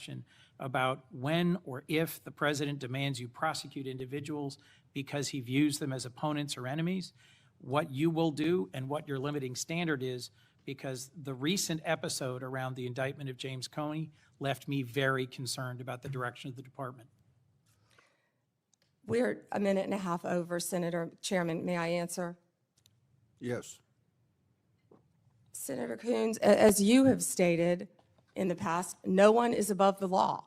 question about when or if the president demands you prosecute individuals because he views them as opponents or enemies, what you will do and what your limiting standard is, because the recent episode around the indictment of James Comey left me very concerned about the direction of the department. We're a minute and a half over, Senator. Chairman, may I answer? Yes. Senator Coons, as you have stated in the past, no one is above the law.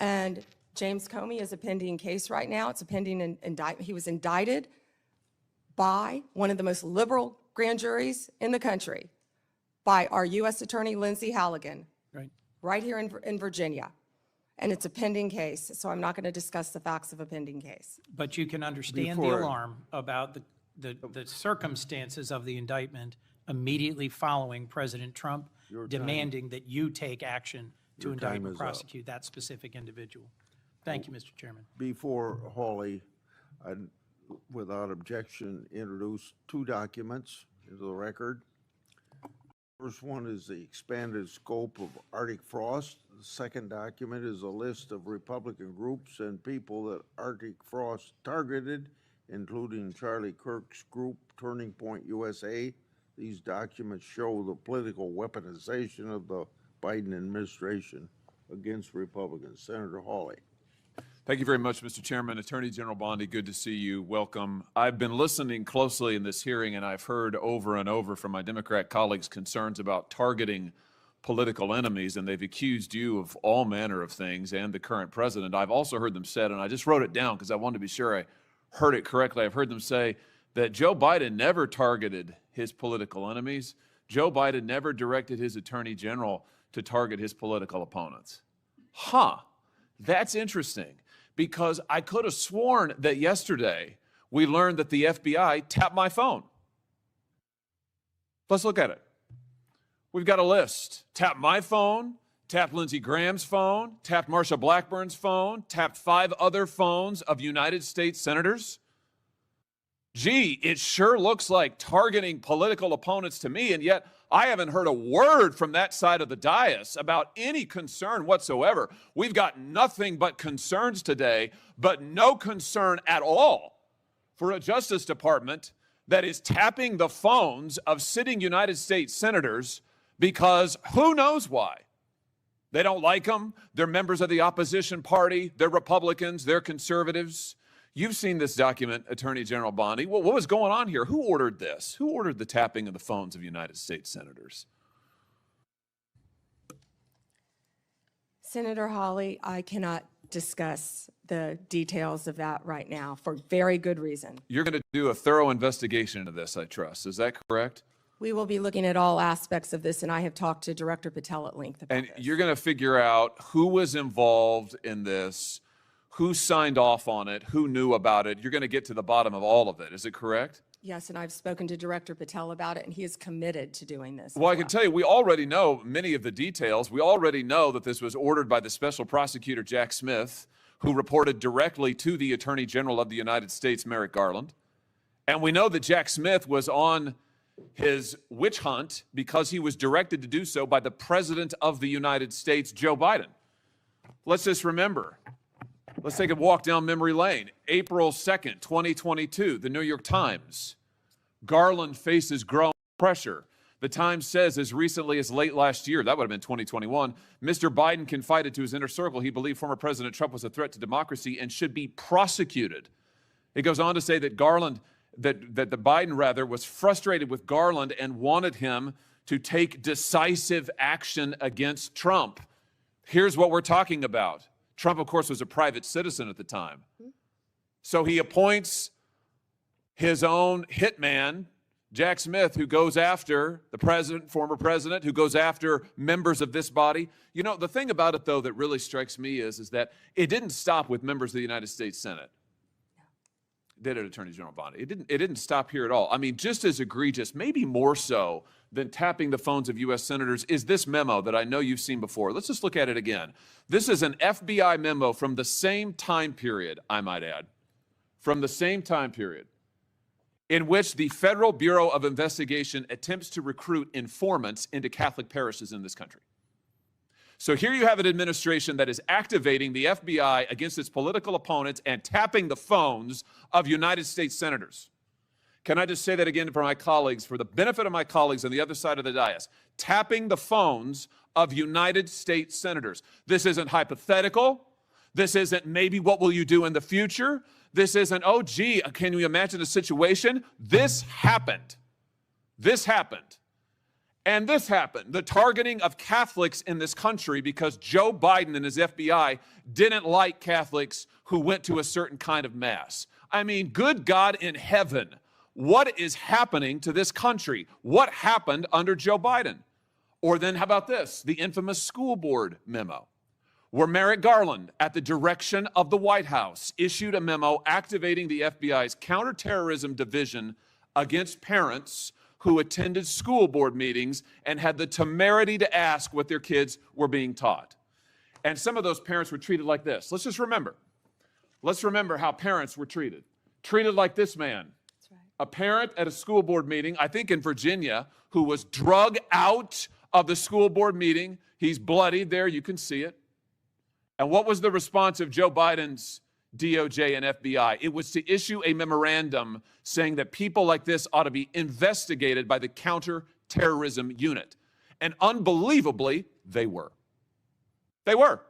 And James Comey is a pending case right now. It's a pending indictment. He was indicted by one of the most liberal grand juries in the country, by our U.S. Attorney Lindsay Halligan, right here in Virginia. And it's a pending case, so I'm not going to discuss the facts of a pending case. But you can understand the alarm about the circumstances of the indictment immediately following President Trump demanding that you take action to indict and prosecute that specific individual. Thank you, Mr. Chairman. Before Hawley, I'd, without objection, introduce two documents into the record. First one is the expanded scope of Arctic frost. The second document is a list of Republican groups and people that Arctic frost targeted, including Charlie Kirk's group, Turning Point USA. These documents show the political weaponization of the Biden administration against Republicans. Senator Hawley. Thank you very much, Mr. Chairman. Attorney General Bondi, good to see you. Welcome. I've been listening closely in this hearing, and I've heard over and over from my Democrat colleagues concerns about targeting political enemies, and they've accused you of all manner of things and the current president. I've also heard them said, and I just wrote it down because I wanted to be sure I heard it correctly. I've heard them say that Joe Biden never targeted his political enemies. Joe Biden never directed his attorney general to target his political opponents. That's interesting, because I could have sworn that yesterday we learned that the FBI tapped my phone. Let's look at it. We've got a list. Tapped my phone, tapped Lindsey Graham's phone, tapped Marsha Blackburn's phone, tapped 5 other phones of United States senators. Gee, it sure looks like targeting political opponents to me, and yet I haven't heard a word from that side of the dais about any concern whatsoever. We've got nothing but concerns today, but no concern at all for a Justice Department that is tapping the phones of sitting United States senators because who knows why. They don't like them. They're members of the opposition party. They're Republicans. They're conservatives. You've seen this document, Attorney General Bondi. What was going on here? Who ordered this? Who ordered the tapping of the phones of United States senators? Senator Hawley, I cannot discuss the details of that right now for very good reason. You're going to do a thorough investigation into this, I trust. Is that correct? We will be looking at all aspects of this, and I have talked to Director Patel at length about this. And you're going to figure out who was involved in this, who signed off on it, who knew about it. You're going to get to the bottom of all of it. Is it correct? Yes, and I've spoken to Director Patel about it, and he is committed to doing this. Well, I can tell you, we already know many of the details. We already know that this was ordered by the Special Prosecutor Jack Smith, who reported directly to the Attorney General of the United States, Merrick Garland. And we know that Jack Smith was on his witch hunt because he was directed to do so by the President of the United States, Joe Biden. Let's just remember. Let's take a walk down memory lane. April 2nd, 2022, the New York Times. Garland faces growing pressure. The Times says as recently as late last year, that would have been 2021, Mr. Biden confided to his inner circle he believed former President Trump was a threat to democracy and should be prosecuted. It goes on to say that the Biden was frustrated with Garland and wanted him to take decisive action against Trump. Here's what we're talking about. Trump, of course, was a private citizen at the time. So he appoints his own hitman, Jack Smith, who goes after the president, former president, who goes after members of this body. You know, the thing about it, though, that really strikes me is that it didn't stop with members of the United States Senate. Did it, Attorney General Bondi? It didn't stop here at all. I mean, just as egregious, maybe more so than tapping the phones of U.S. senators is this memo that I know you've seen before. Let's just look at it again. This is an FBI memo from the same time period, I might add, from the same time period, in which the Federal Bureau of Investigation attempts to recruit informants into Catholic parishes in this country. So here you have an administration that is activating the FBI against its political opponents and tapping the phones of United States senators. Can I just say that again for my colleagues, for the benefit of my colleagues on the other side of the dais? Tapping the phones of United States senators. This isn't hypothetical. This isn't maybe what will you do in the future. This isn't, oh, gee, can you imagine a situation? This happened. This happened. And this happened, the targeting of Catholics in this country because Joe Biden and his FBI didn't like Catholics who went to a certain kind of mass. I mean, good God in heaven, what is happening to this country? What happened under Joe Biden? Or then how about this, the infamous school board memo, where Merrick Garland, at the direction of the White House, issued a memo activating the FBI's counterterrorism division against parents who attended school board meetings and had the temerity to ask what their kids were being taught. And some of those parents were treated like this. Let's just remember. Let's remember how parents were treated. Treated like this man. That's right. A parent at a school board meeting, I think in Virginia, who was drug out of the school board meeting. He's bloodied there, you can see it. And what was the response of Joe Biden's DOJ and FBI? It was to issue a memorandum saying that people like this ought to be investigated by the counterterrorism unit. And unbelievably, they were. They were.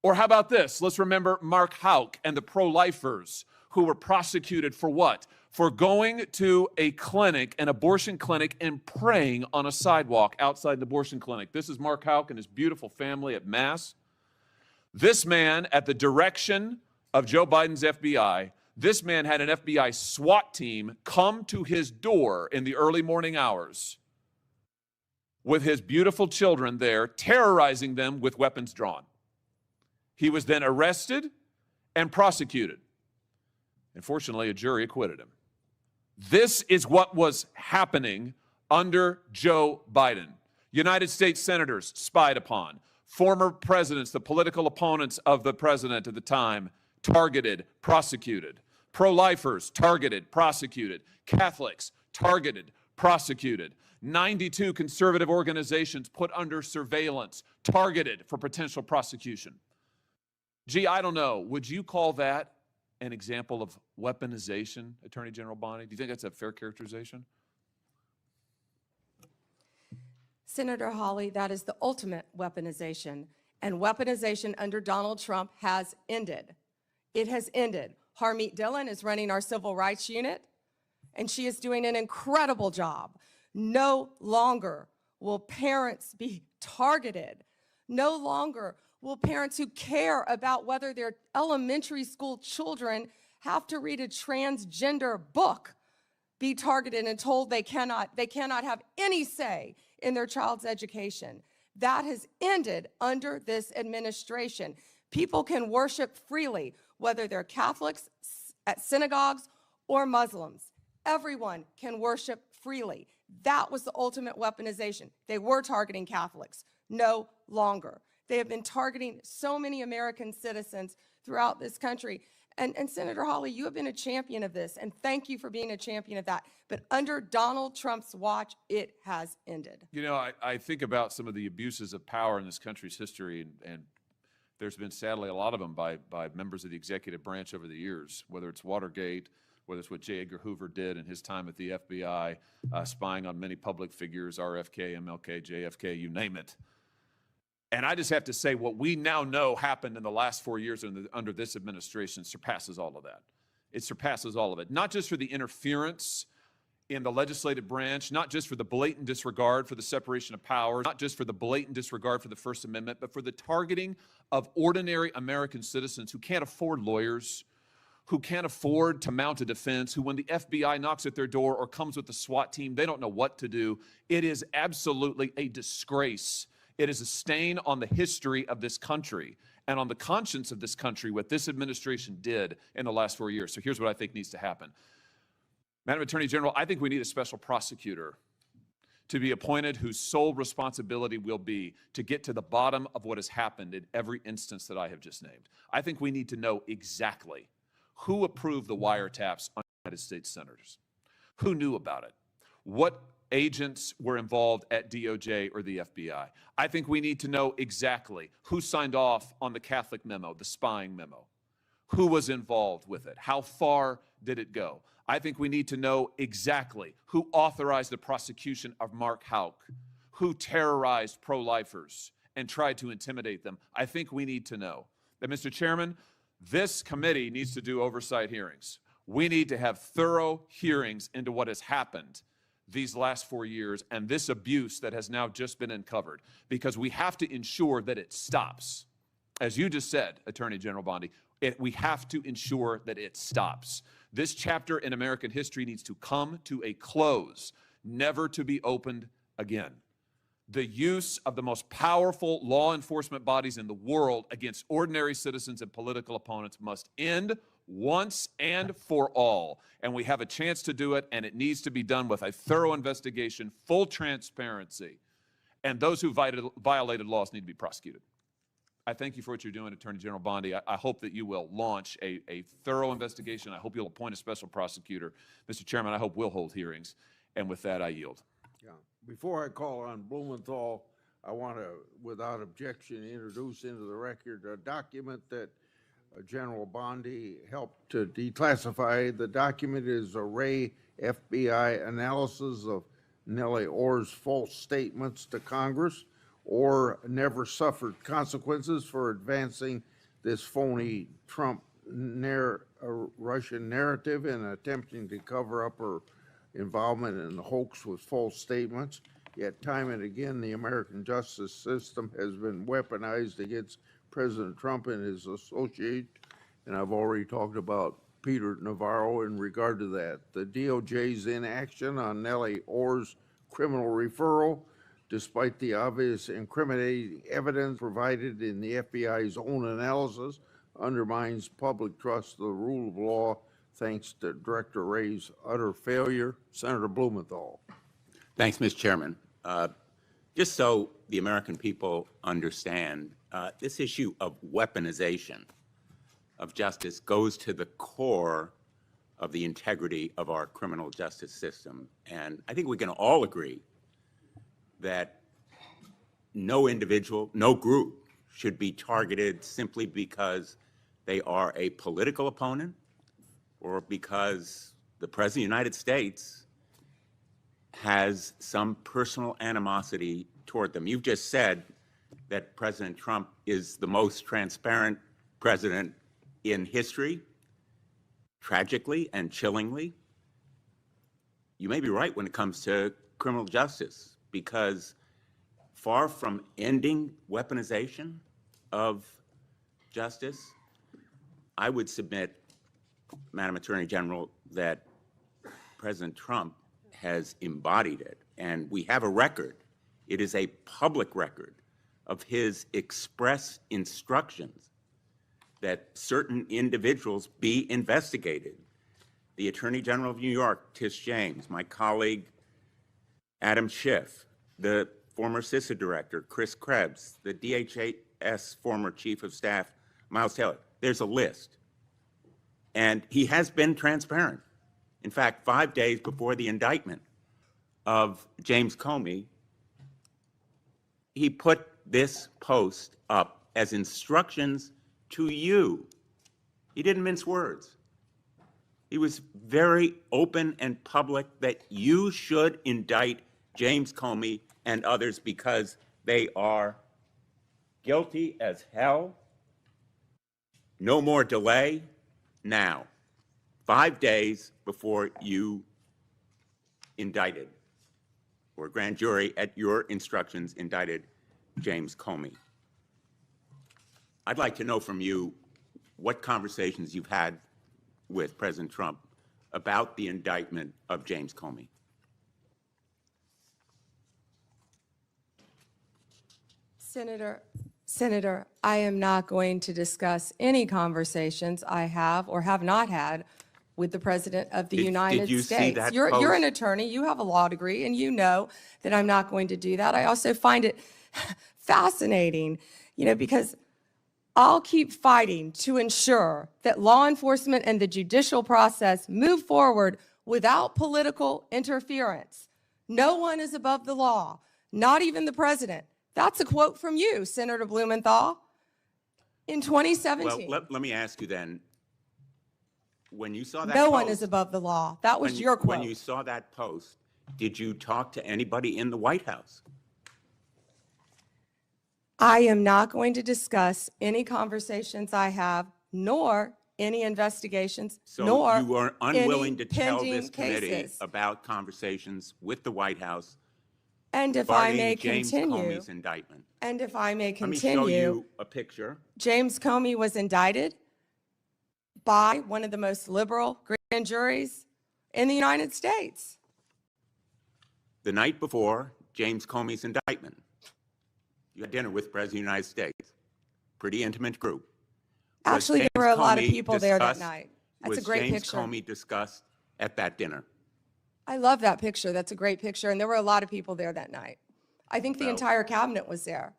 Or how about this? Let's remember Mark Houck and the pro-lifers who were prosecuted for what? For going to a clinic, an abortion clinic, and praying on a sidewalk outside an abortion clinic. This is Mark Houck and his beautiful family at Mass. This man, at the direction of Joe Biden's FBI, this man had an FBI SWAT team come to his door in the early morning hours with his beautiful children there, terrorizing them with weapons drawn. He was then arrested and prosecuted. Unfortunately, a jury acquitted him. This is what was happening under Joe Biden. United States senators spied upon. Former presidents, the political opponents of the president at the time, targeted, prosecuted. Pro-lifers, targeted, prosecuted. Catholics, targeted, prosecuted. 92 conservative organizations put under surveillance, targeted for potential prosecution. Gee, I don't know. Would you call that an example of weaponization, Attorney General Bondi? Do you think that's a fair characterization? Senator Hawley, that is the ultimate weaponization. And weaponization under Donald Trump has ended. It has ended. Harmeet Dillon is running our civil rights unit, and she is doing an incredible job. No longer will parents be targeted. No longer will parents who care about whether their elementary school children have to read a transgender book be targeted and told they cannot have any say in their child's education. That has ended under this administration. People can worship freely, whether they're Catholics at synagogues or Muslims. Everyone can worship freely. That was the ultimate weaponization. They were targeting Catholics. No longer. They have been targeting so many American citizens throughout this country. And Senator Hawley, you have been a champion of this, and thank you for being a champion of that. But under Donald Trump's watch, it has ended. You know, I think about some of the abuses of power in this country's history, and there's been sadly a lot of them by members of the executive branch over the years, whether it's Watergate, whether it's what J. Edgar Hoover did in his time at the FBI, spying on many public figures, RFK, MLK, JFK, you name it. And I just have to say, what we now know happened in the last 4 years under this administration surpasses all of that. It surpasses all of it. Not just for the interference in the legislative branch, not just for the blatant disregard for the separation of powers, not just for the blatant disregard for the First Amendment, but for the targeting of ordinary American citizens who can't afford lawyers, who can't afford to mount a defense, who when the FBI knocks at their door or comes with the SWAT team, they don't know what to do. It is absolutely a disgrace. It is a stain on the history of this country and on the conscience of this country, what this administration did in the last 4 years. So here's what I think needs to happen. Madam Attorney General, I think we need a special prosecutor to be appointed whose sole responsibility will be to get to the bottom of what has happened in every instance that I have just named. I think we need to know exactly who approved the wiretaps on United States senators, who knew about it, what agents were involved at DOJ or the FBI. I think we need to know exactly who signed off on the Catholic memo, the spying memo, who was involved with it, how far did it go. I think we need to know exactly who authorized the prosecution of Mark Houck, who terrorized pro-lifers and tried to intimidate them. I think we need to know. And Mr. Chairman, this committee needs to do oversight hearings. We need to have thorough hearings into what has happened these last 4 years and this abuse that has now just been uncovered, because we have to ensure that it stops. As you just said, Attorney General Bondi, we have to ensure that it stops. This chapter in American history needs to come to a close, never to be opened again. The use of the most powerful law enforcement bodies in the world against ordinary citizens and political opponents must end once and for all. And we have a chance to do it, and it needs to be done with a thorough investigation, full transparency, and those who violated laws need to be prosecuted. I thank you for what you're doing, Attorney General Bondi. I hope that you will launch a thorough investigation. I hope you'll appoint a special prosecutor. Mr. Chairman, I hope we'll hold hearings. And with that, I yield. Yeah. Before I call on Blumenthal, I want to, without objection, introduce into the record a document that General Bondi helped to declassify. The document is array FBI analysis of Nellie Ohr's false statements to Congress, or never suffered consequences for advancing this phony Trump Russian narrative and attempting to cover up her involvement in the hoax with false statements. Yet time and again, the American justice system has been weaponized against President Trump and his associates, and I've already talked about Peter Navarro in regard to that. The DOJ's inaction on Nellie Ohr's criminal referral, despite the obvious incriminating evidence provided in the FBI's own analysis, undermines public trust of the rule of law thanks to Director Wray's utter failure. Senator Blumenthal. Thanks, Mr. Chairman. Just so the American people understand, this issue of weaponization of justice goes to the core of the integrity of our criminal justice system. And I think we can all agree that no individual, no group should be targeted simply because they are a political opponent or because the President of the United States has some personal animosity toward them. You've just said that President Trump is the most transparent president in history. Tragically and chillingly, you may be right when it comes to criminal justice, because far from ending weaponization of justice, I would submit, Madam Attorney General, that President Trump has embodied it. And we have a record. It is a public record of his express instructions that certain individuals be investigated. The Attorney General of New York, Tish James, my colleague, Adam Schiff, the former CISA director, Chris Krebs, the DHS former Chief of Staff, Miles Taylor. There's a list. And he has been transparent. In fact, 5 days before the indictment of James Comey, he put this post up as instructions to you. He didn't mince words. He was very open and public that you should indict James Comey and others because they are guilty as hell. No more delay now. 5 days before you indicted, or grand jury at your instructions indicted James Comey. I'd like to know from you what conversations you've had with President Trump about the indictment of James Comey. Senator, I am not going to discuss any conversations I have or have not had with the President of the United Did you States. see that You're post? an attorney, you have a law degree, and you know that I'm not going to do that. I also find it fascinating, because I'll keep fighting to ensure that law enforcement and the judicial process move forward without political interference. No one is above the law, not even the president. That's a quote from you, Senator Blumenthal, in 2017. Well, let me ask you then, when you saw that No post, one is above the law. That was your quote. When you saw that post, did you talk to anybody in the White House? I am not going to discuss any conversations I have, nor any investigations, So nor you were unwilling any to tell pending this committee cases. about conversations with the White House And if I regarding may James continue, Comey's indictment. and if I may Let me continue, show you a picture. James Comey was indicted by one of the most liberal grand juries in the United States. The night before James Comey's indictment, you had dinner with the President of the United States. Pretty intimate group. Was Actually, there James were a lot of Comey people there that discussed- night. That's a Was great James picture. Comey discussed at that dinner? I love that picture. That's a great picture. And there were a lot of people there that night. I think the Well- entire cabinet was there.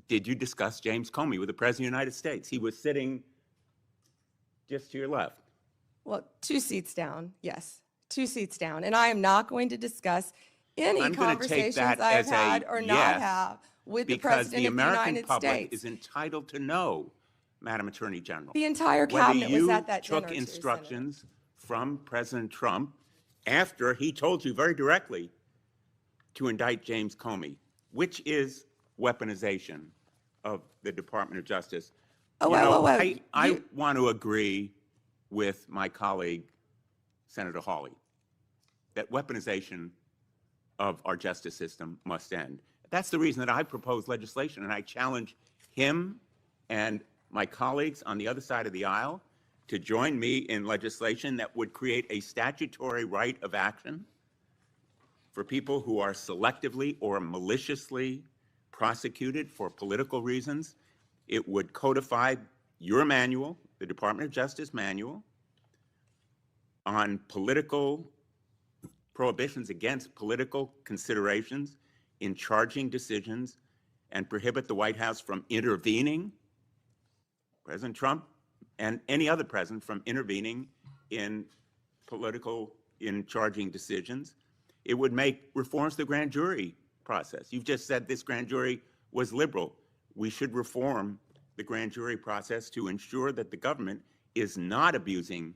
Did you discuss James Comey with the President of the United States? He was sitting just to your left. Well, 2 seats down, yes, 2 seats down. And I am not going to discuss any I'm gonna take conversations that I have as a had or not yes, have with the Because the President of the American United public States. is entitled to know, Madam Attorney General. The entire whether cabinet was you at that dinner, took too, instructions from President Trump after he told you very directly to indict James Comey, which is weaponization of the Department of Justice. Oh, You wait, know, wait, wait. I You- want to agree with my colleague, Senator Hawley, that weaponization of our justice system must end. That's the reason that I propose legislation, and I challenge him and my colleagues on the other side of the aisle to join me in legislation that would create a statutory right of action for people who are selectively or maliciously prosecuted for political reasons. It would codify your manual, the Department of Justice manual, on political prohibitions against political considerations in charging decisions, and prohibit the White House from intervening, President Trump and any other president from intervening in charging decisions. It would make reforms to the grand jury process. You've just said this grand jury was liberal. We should reform the grand jury process to ensure that the government is not abusing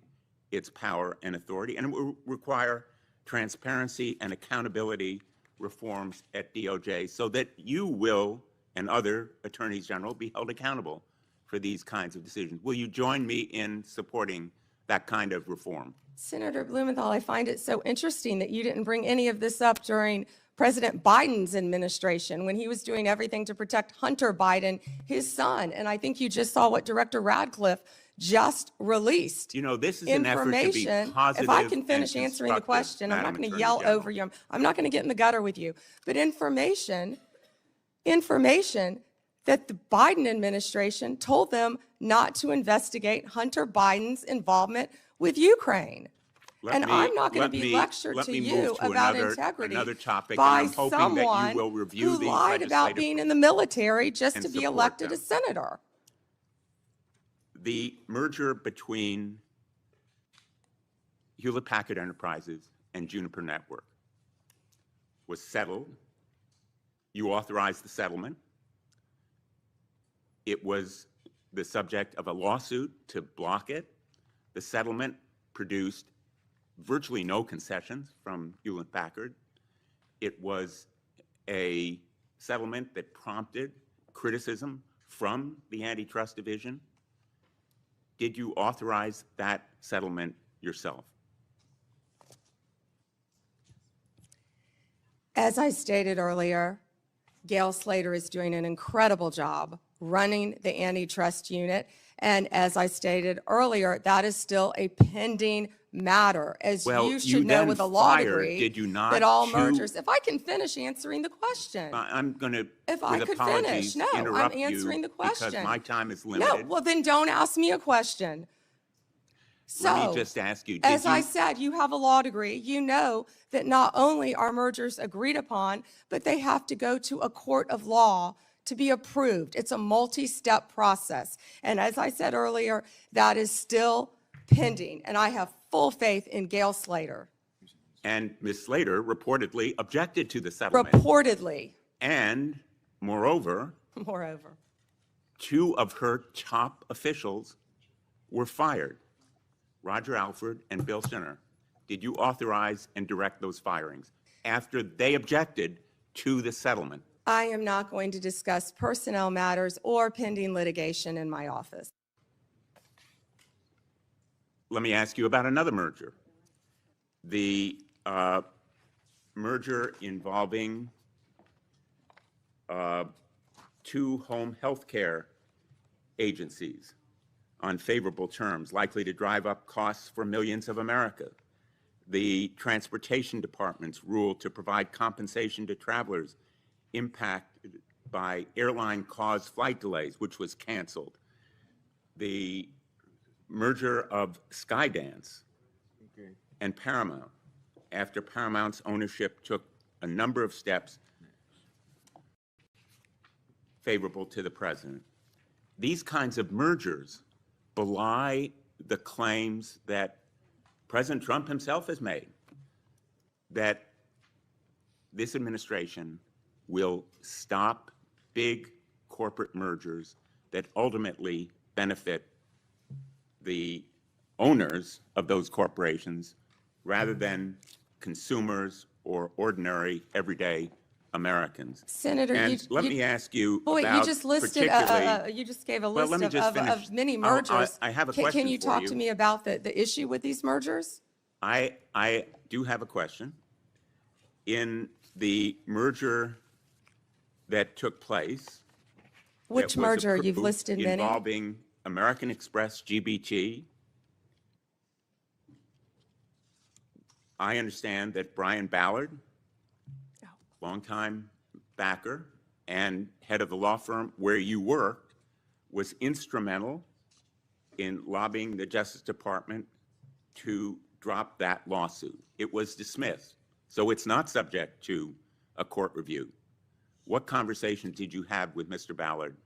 its power and authority, and it will require transparency and accountability reforms at DOJ so that you will and other attorneys general be held accountable for these kinds of decisions. Will you join me in supporting that kind of reform? Senator Blumenthal, I find it so interesting that you didn't bring any of this up during President Biden's administration when he was doing everything to protect Hunter Biden, his son. And I think you just saw what Director Radcliffe just released. You know, this is an effort to be Information. positive. If I can finish and answering the constructive, question, I'm not Madam going to Attorney yell General. over you. I'm not going to get in the gutter with you. But information that the Biden administration told them not to investigate Hunter Biden's involvement with Ukraine. And I'm not going to be lectured to you about integrity another topic, by and I'm hoping that you someone will review who these lied about legislative being in the military just and to be support elected them. a senator. The merger between Hewlett-Packard Enterprises and Juniper Network was settled. You authorized the settlement. It was the subject of a lawsuit to block it. The settlement produced virtually no concessions from Hewlett-Packard. It was a settlement that prompted criticism from the Antitrust Division. Did you authorize that settlement yourself? As I stated earlier, Gail Slater is doing an incredible job running the antitrust unit. And as I stated earlier, that is still a pending matter, as Well, you you should know then with a law fired, degree. did you not, That all two- mergers, if I can finish answering the question. I'm going to, If I with could apologies, finish. No, I'm interrupt answering you the question. because my time is No, limited. well then don't ask me a question. So, Let me just ask you, as did I you, said, you have a law degree. You know that not only are mergers agreed upon, but they have to go to a court of law to be approved. It's a multi-step process. And as I said earlier, that is still pending. And I have full faith in Gail Slater. And Ms. Slater reportedly objected to the settlement. Reportedly, And moreover, moreover. 2 of her top officials were fired, Roger Alford and Bill Sinner. Did you authorize and direct those firings after they objected to the settlement? I am not going to discuss personnel matters or pending litigation in my office. Let me ask you about another merger. The merger involving 2 home health care agencies on favorable terms, likely to drive up costs for millions of America. The Transportation Department's rule to provide compensation to travelers impacted by airline-caused flight delays, which was canceled. The merger of Skydance and Paramount, after Paramount's ownership took a number of steps favorable to the president. These kinds of mergers belie the claims that President Trump himself has made, that this administration will stop big corporate mergers that ultimately benefit the owners of those corporations rather than consumers or ordinary, everyday Americans. Senator, And let me ask you boy, about you just listed, particularly- you just gave a Well, list let me just of finish. many I mergers. have a Can question you for talk you. to me about the issue with these mergers? I do have a question. In the merger that took place. Which that was merger? You've approved listed many. Involving American Express GBT. I understand that Brian Ballard, longtime backer and head of the law firm where you worked, was instrumental in lobbying the Justice Department to drop that lawsuit. It was dismissed, so it's not subject to a court review. What conversations did you have with Mr. Ballard?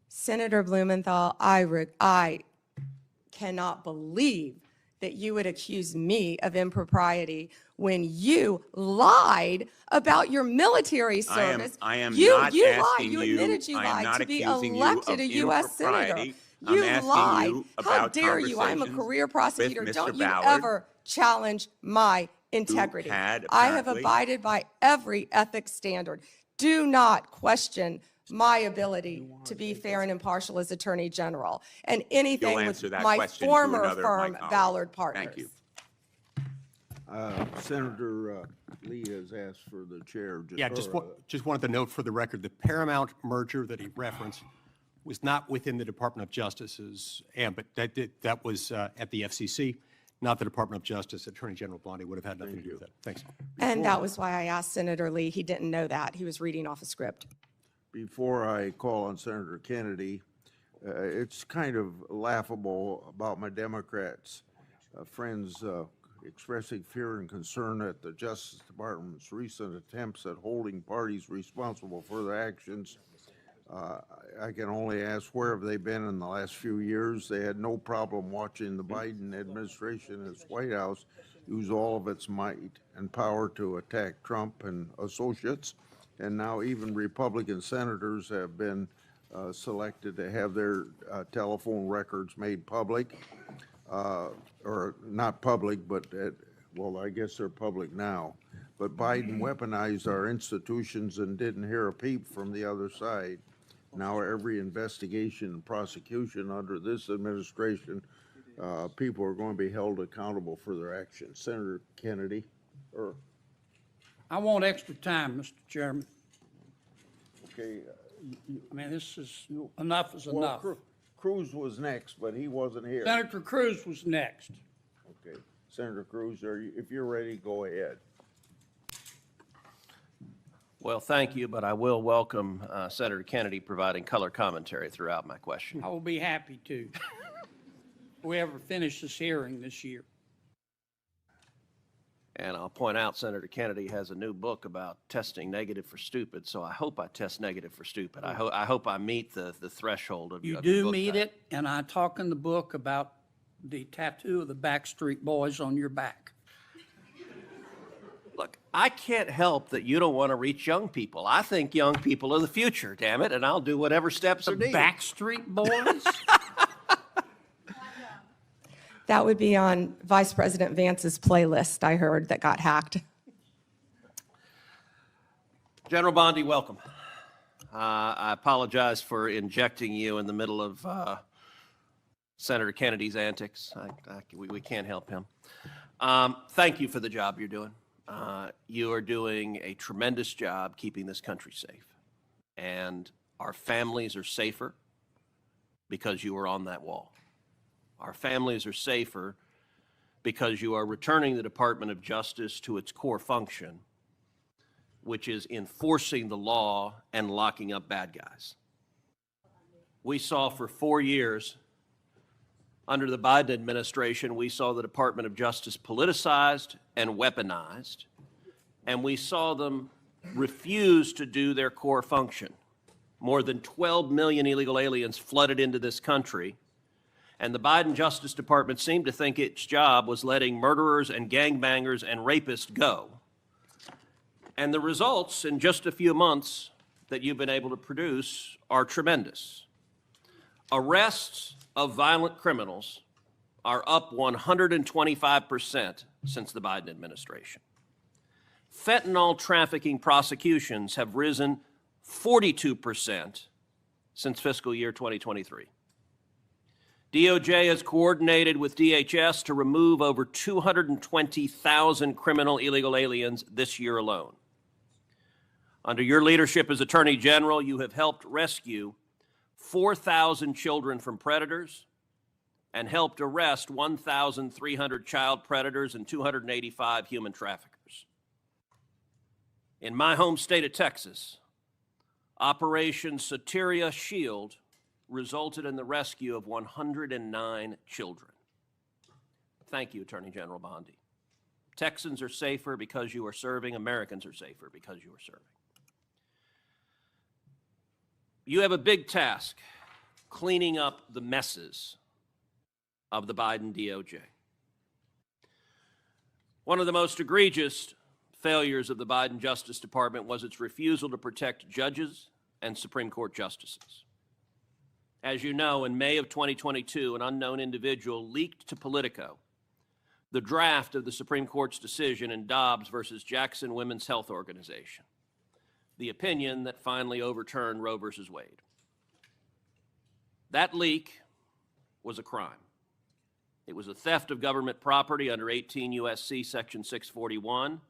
Senator Blumenthal, I cannot believe that you would accuse me of impropriety when you lied about your military service. I am you not lied. asking You you- admitted you I am lied not to be accusing you elected of a U.S. senator. impropriety. I'm You asking lied. you How about dare you? I'm a conversations career prosecutor. with Mr. Don't you Ballard. ever challenge my integrity. had I have apparently- abided by every ethics standard. Do not question my ability to be fair and impartial as Attorney General, and anything You'll with answer that my question to former another of my firm, colleagues. Ballard Partners. Thank you. Senator Lee has asked for the chair. Yeah, just wanted to note for the record, the Paramount merger that he referenced was not within the Department of Justice's ambit. That was at the FCC, not the Department of Justice. Attorney General Bondi would have had nothing to do with that. Thanks. And that was why I asked Senator Lee. He didn't know that. He was reading off a script. Before I call on Senator Kennedy, it's kind of laughable about my Democrats friends expressing fear and concern at the Justice Department's recent attempts at holding parties responsible for their actions. I can only ask, where have they been in the last few years? They had no problem watching the Biden administration and its White House use all of its might and power to attack Trump and associates. And now even Republican senators have been selected to have their telephone records made public, or not public, but well, I guess they're public now. But Biden weaponized our institutions and didn't hear a peep from the other side. Now every investigation and prosecution under this administration, people are going to be held accountable for their actions. Senator Kennedy, or, I want extra time, Mr. Chairman. okay. I mean, this is, enough is Well, enough. Cruz was next, but he wasn't here. Senator Cruz was next. Okay, Senator Cruz, if you're ready, go ahead. Well, thank you, but I will welcome Senator Kennedy providing color commentary throughout my question. I will be happy to. If we ever finish this hearing this year. And I'll point out Senator Kennedy has a new book about testing negative for stupid, so I hope I test negative for stupid. I hope I meet the threshold of You the do book meet title. it, and I talk in the book about the tattoo of the Backstreet Boys on your back. Look, I can't help that you don't want to reach young people. I think young people are the future, damn it, and I'll do whatever steps are needed. Backstreet Boys? That would be on Vice President Vance's playlist, I heard, that got hacked. General Bondi, welcome. I apologize for injecting you in the middle of Senator Kennedy's antics. We can't help him. Thank you for the job you're doing. You are doing a tremendous job keeping this country safe. And our families are safer because you are on that wall. Our families are safer because you are returning the Department of Justice to its core function, which is enforcing the law and locking up bad guys. We saw for 4 years, under the Biden administration, we saw the Department of Justice politicized and weaponized, and we saw them refuse to do their core function. More than 12 million illegal aliens flooded into this country, and the Biden Justice Department seemed to think its job was letting murderers and gangbangers and rapists go. And the results in just a few months that you've been able to produce are tremendous. Arrests of violent criminals are up 125% since the Biden administration. Fentanyl trafficking prosecutions have risen 42% since fiscal year 2023. DOJ has coordinated with DHS to remove over 220,000 criminal illegal aliens this year alone. Under your leadership as Attorney General, you have helped rescue 4,000 children from predators and helped arrest 1,300 child predators and 285 human traffickers. In my home state of Texas, Operation Soteria Shield resulted in the rescue of 109 children. Thank you, Attorney General Bondi. Texans are safer because you are serving. Americans are safer because you are serving. You have a big task, cleaning up the messes of the Biden DOJ. One of the most egregious failures of the Biden Justice Department was its refusal to protect judges and Supreme Court justices. As you know, in May of 2022, an unknown individual leaked to Politico the draft of the Supreme Court's decision in Dobbs versus Jackson Women's Health Organization, the opinion that finally overturned Roe versus Wade. That leak was a crime. It was a theft of government property under 18 U.S.C. Section 641,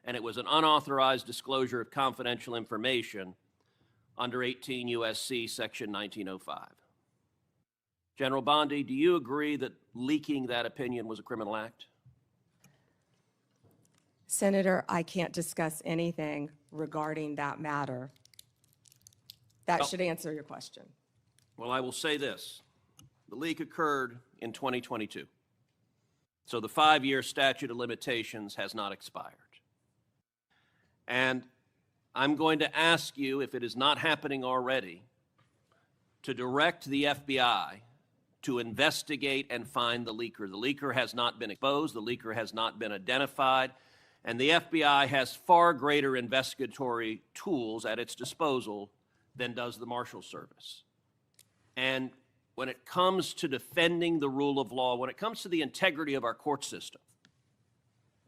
and it was an unauthorized disclosure of confidential information under 18 U.S.C. Section 1905. General Bondi, do you agree that leaking that opinion was a criminal act? Senator, I can't discuss anything regarding that matter. That should answer your question. Well, I will say this. The leak occurred in 2022. So the 5-year statute of limitations has not expired. And I'm going to ask you, if it is not happening already, to direct the FBI to investigate and find the leaker. The leaker has not been exposed. The leaker has not been identified. And the FBI has far greater investigatory tools at its disposal than does the Marshal Service. And when it comes to defending the rule of law, when it comes to the integrity of our court system,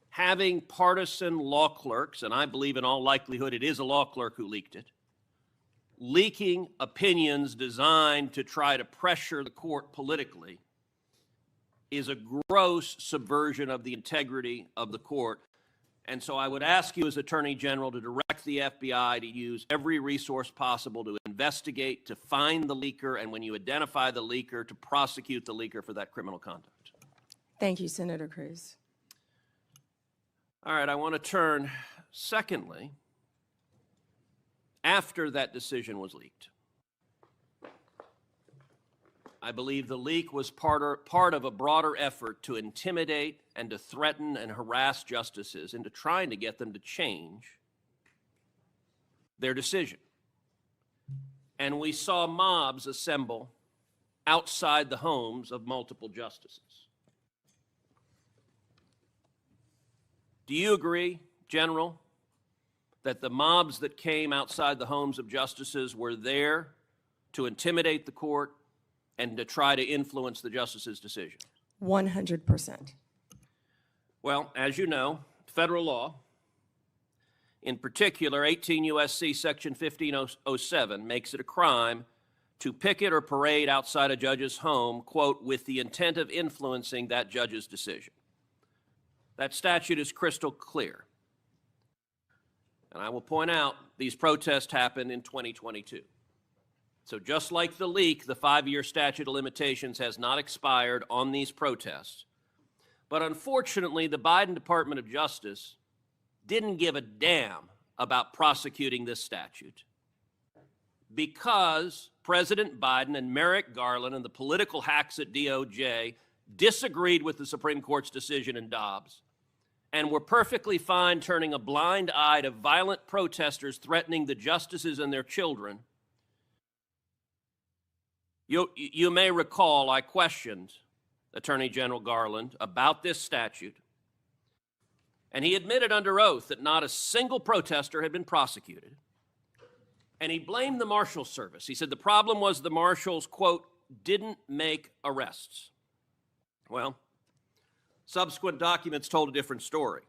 having partisan law clerks, and I believe in all likelihood it is a law clerk who leaked it, leaking opinions designed to try to pressure the court politically is a gross subversion of the integrity of the court. And so I would ask you as Attorney General to direct the FBI to use every resource possible to investigate, to find the leaker, and when you identify the leaker, to prosecute the leaker for that criminal conduct. Thank you, Senator Cruz. All right, I want to turn, secondly, after that decision was leaked. I believe the leak was part of a broader effort to intimidate and to threaten and harass justices into trying to get them to change their decision. And we saw mobs assemble outside the homes of multiple justices. Do you agree General, that the mobs that came outside the homes of justices were there to intimidate the court and to try to influence the justices' decision? 100%. Well, as you know, federal law, in particular 18 U.S.C. Section 1507, makes it a crime to picket or parade outside a judge's home, quote, with the intent of influencing that judge's decision. That statute is crystal clear. And I will point out, these protests happened in 2022. So just like the leak, the 5-year statute of limitations has not expired on these protests. But unfortunately, the Biden Department of Justice didn't give a damn about prosecuting this statute because President Biden and Merrick Garland and the political hacks at DOJ disagreed with the Supreme Court's decision in Dobbs and were perfectly fine turning a blind eye to violent protesters threatening the justices and their children. You may recall I questioned Attorney General Garland about this statute, and he admitted under oath that not a single protester had been prosecuted. And he blamed the Marshal Service. He said the problem was the marshals, quote, didn't make arrests. Well, subsequent documents told a different story.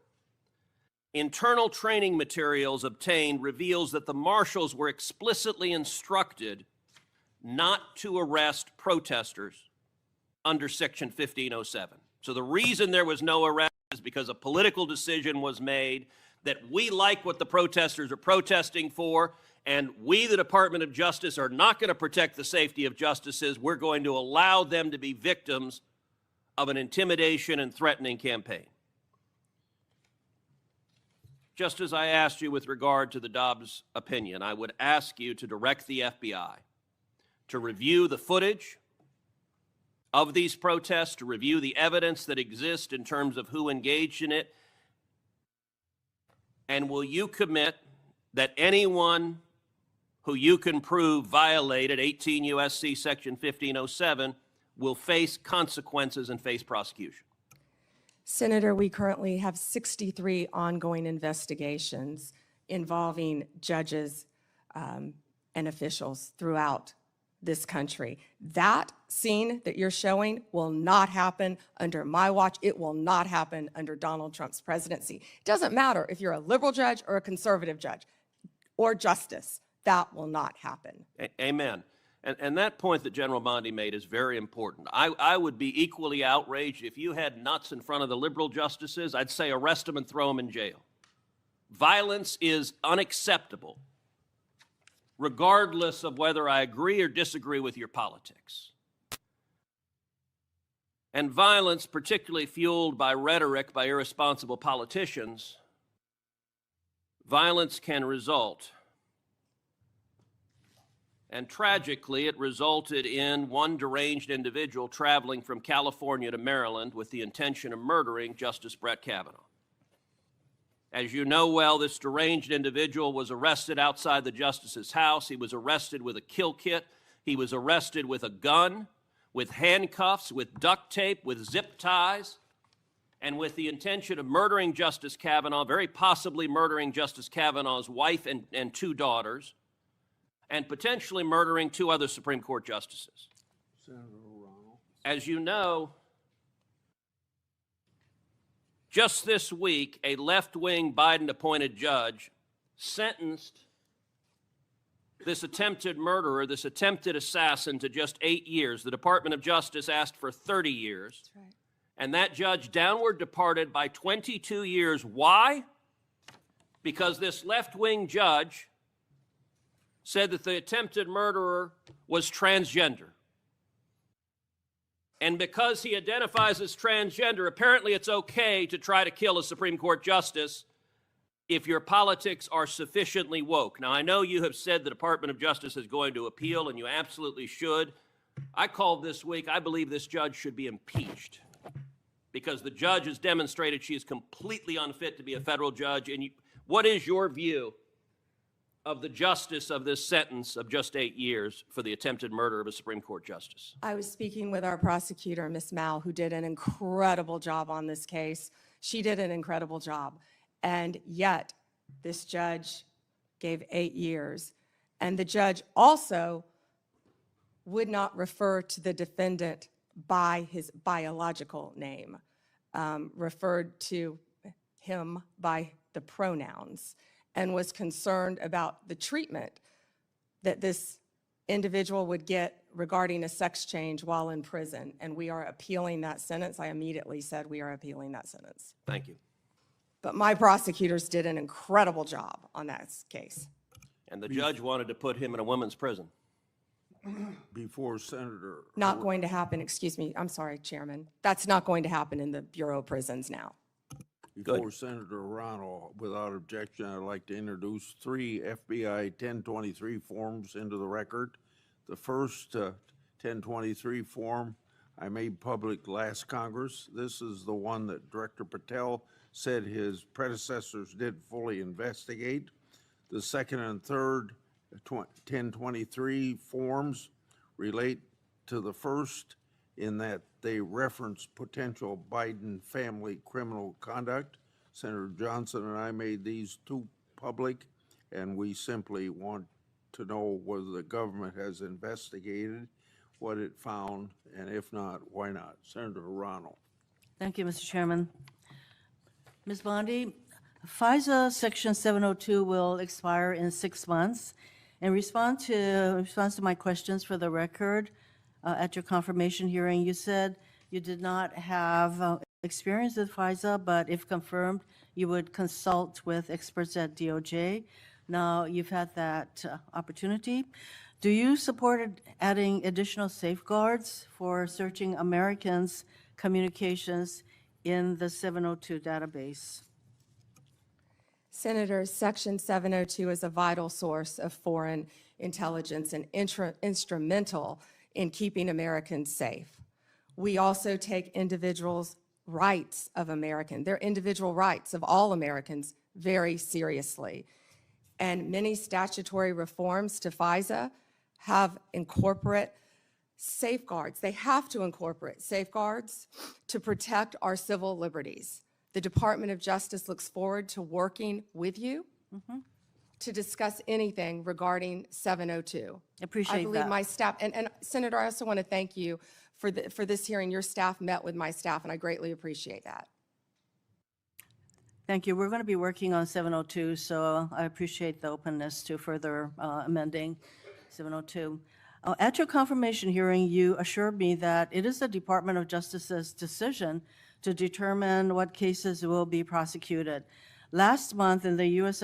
Internal training materials obtained reveals that the marshals were explicitly instructed not to arrest protesters under Section 1507. So the reason there was no arrest is because a political decision was made that we like what the protesters are protesting for, and we, the Department of Justice, are not going to protect the safety of justices. We're going to allow them to be victims of an intimidation and threatening campaign. Just as I asked you with regard to the Dobbs opinion, I would ask you to direct the FBI to review the footage of these protests, to review the evidence that exists in terms of who engaged in it, and will you commit that anyone who you can prove violated 18 U.S.C. Section 1507 will face consequences and face prosecution? Senator, we currently have 63 ongoing investigations involving judges and officials throughout this country. That scene that you're showing will not happen under my watch. It will not happen under Donald Trump's presidency. It doesn't matter if you're a liberal judge or a conservative judge or justice. That will not happen. Amen. And that point that General Bondi made is very important. I would be equally outraged if you had nuts in front of the liberal justices. I'd say arrest them and throw them in jail. Violence is unacceptable, regardless of whether I agree or disagree with your politics. And violence, particularly fueled by rhetoric by irresponsible politicians, violence can result. And tragically, it resulted in one deranged individual traveling from California to Maryland with the intention of murdering Justice Brett Kavanaugh. As you know well, this deranged individual was arrested outside the justice's house. He was arrested with a kill kit. He was arrested with a gun, with handcuffs, with duct tape, with zip ties, and with the intention of murdering Justice Kavanaugh, very possibly murdering Justice Kavanaugh's wife and 2 daughters, and potentially murdering 2 other Supreme Court justices. As you know, just this week, a left-wing Biden-appointed judge sentenced this attempted murderer, this attempted assassin, to just 8 years. The Department of Justice asked for 30 years. That's right. And that judge downward departed by 22 years. Why? Because this left-wing judge said that the attempted murderer was transgender. And because he identifies as transgender, apparently it's okay to try to kill a Supreme Court justice if your politics are sufficiently woke. Now, I know you have said the Department of Justice is going to appeal, and you absolutely should. I called this week, I believe this judge should be impeached because the judge has demonstrated she is completely unfit to be a federal judge. And what is your view of the justice of this sentence of just 8 years for the attempted murder of a Supreme Court justice? I was speaking with our prosecutor, Ms. Mao, who did an incredible job on this case. She did an incredible job. And yet, this judge gave 8 years. And the judge also would not refer to the defendant by his biological name, referred to him by the pronouns, and was concerned about the treatment that this individual would get regarding a sex change while in prison. And we are appealing that sentence. I immediately said we are appealing that sentence. Thank you. But my prosecutors did an incredible job on that case. And the judge wanted to put him in a women's prison. Before Senator, Not going to happen, excuse me, I'm sorry, Chairman. That's not going to happen in the Bureau of Prisons now. before Senator Ronald, without objection, I'd like to introduce 3 FBI 1023 forms into the record. The first 1023 form I made public last Congress. This is the one that Director Patel said his predecessors did fully investigate. The second and third 1023 forms relate to the first in that they reference potential Biden family criminal conduct. Senator Johnson and I made these 2 public, and we simply want to know whether the government has investigated what it found, and if not, why not? Senator Ronald. Thank you, Mr. Chairman. Ms. Bondi, FISA Section 702 will expire in 6 months. In response to my questions for the record, at your confirmation hearing, you said you did not have experience with FISA, but if confirmed, you would consult with experts at DOJ. Now, you've had that opportunity. Do you support adding additional safeguards for searching Americans' communications in the 702 database? Senator, Section 702 is a vital source of foreign intelligence and instrumental in keeping Americans safe. We also take individuals' rights of Americans, their individual rights of all Americans, very seriously. And many statutory reforms to FISA have incorporate safeguards. They have to incorporate safeguards to protect our civil liberties. The Department of Justice looks forward to working with you to discuss anything regarding 702. Appreciate I believe that. my staff, and Senator, I also want to thank you for this hearing. Your staff met with my staff, and I greatly appreciate that. Thank you. We're going to be working on 702, so I appreciate the openness to further amending 702. At your confirmation hearing, you assured me that it is the Department of Justice's decision to determine what cases will be prosecuted. Last month, the U.S.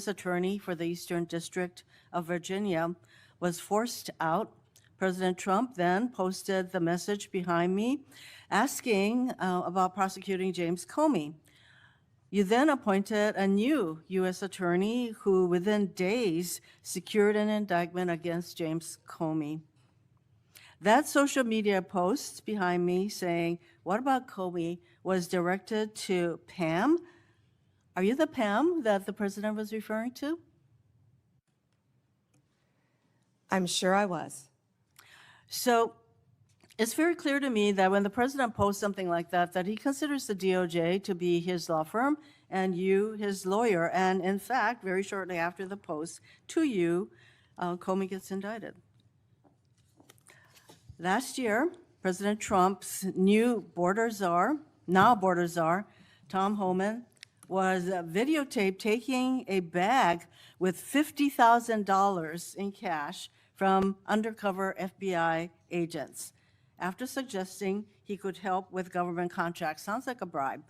Attorney for the Eastern District of Virginia was forced out. President Trump then posted the message behind me asking about prosecuting James Comey. You then appointed a new U.S. attorney who within days secured an indictment against James Comey. That social media post behind me saying, "What about Comey?" was directed to Pam. Are you the Pam that the president was referring to? I'm sure I was. So it's very clear to me that when the president posts something like that, that he considers the DOJ to be his law firm and you his lawyer. And in fact, very shortly after the post to you, Comey gets indicted. Last year, President Trump's new border czar, now border czar, Tom Homan, was videotaped taking a bag with $50,000 in cash from undercover FBI agents after suggesting he could help with government contracts. Sounds like a bribe.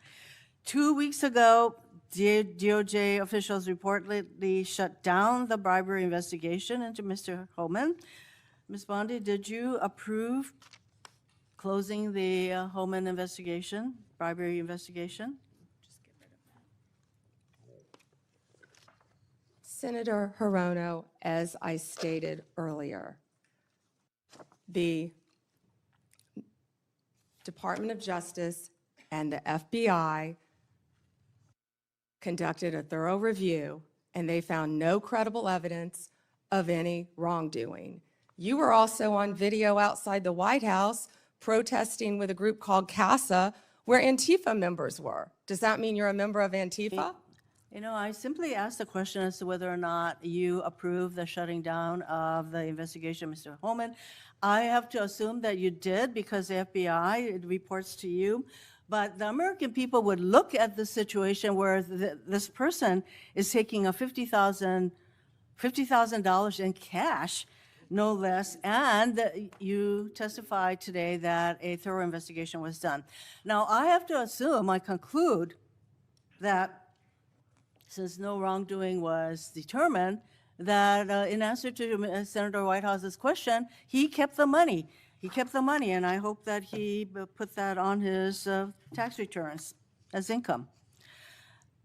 2 weeks ago, DOJ officials reportedly shut down the bribery investigation into Mr. Homan. Ms. Bondi, did you approve closing the Homan investigation, bribery investigation? Senator Hirono, as I stated earlier, the Department of Justice and the FBI conducted a thorough review, and they found no credible evidence of any wrongdoing. You were also on video outside the White House protesting with a group called CASA, where Antifa members were. Does that mean you're a member of Antifa? You know, I simply asked the question as to whether or not you approve the shutting down of the investigation, Mr. Holman. I have to assume that you did because the FBI it reports to you. But the American people would look at the situation where this person is taking a $50,000 in cash, no less, and you testified today that a thorough investigation was done. Now, I have to assume, I conclude, that since no wrongdoing was determined, that in answer to Senator Whitehouse's question, he kept the money. He kept the money, and I hope that he put that on his tax returns as income.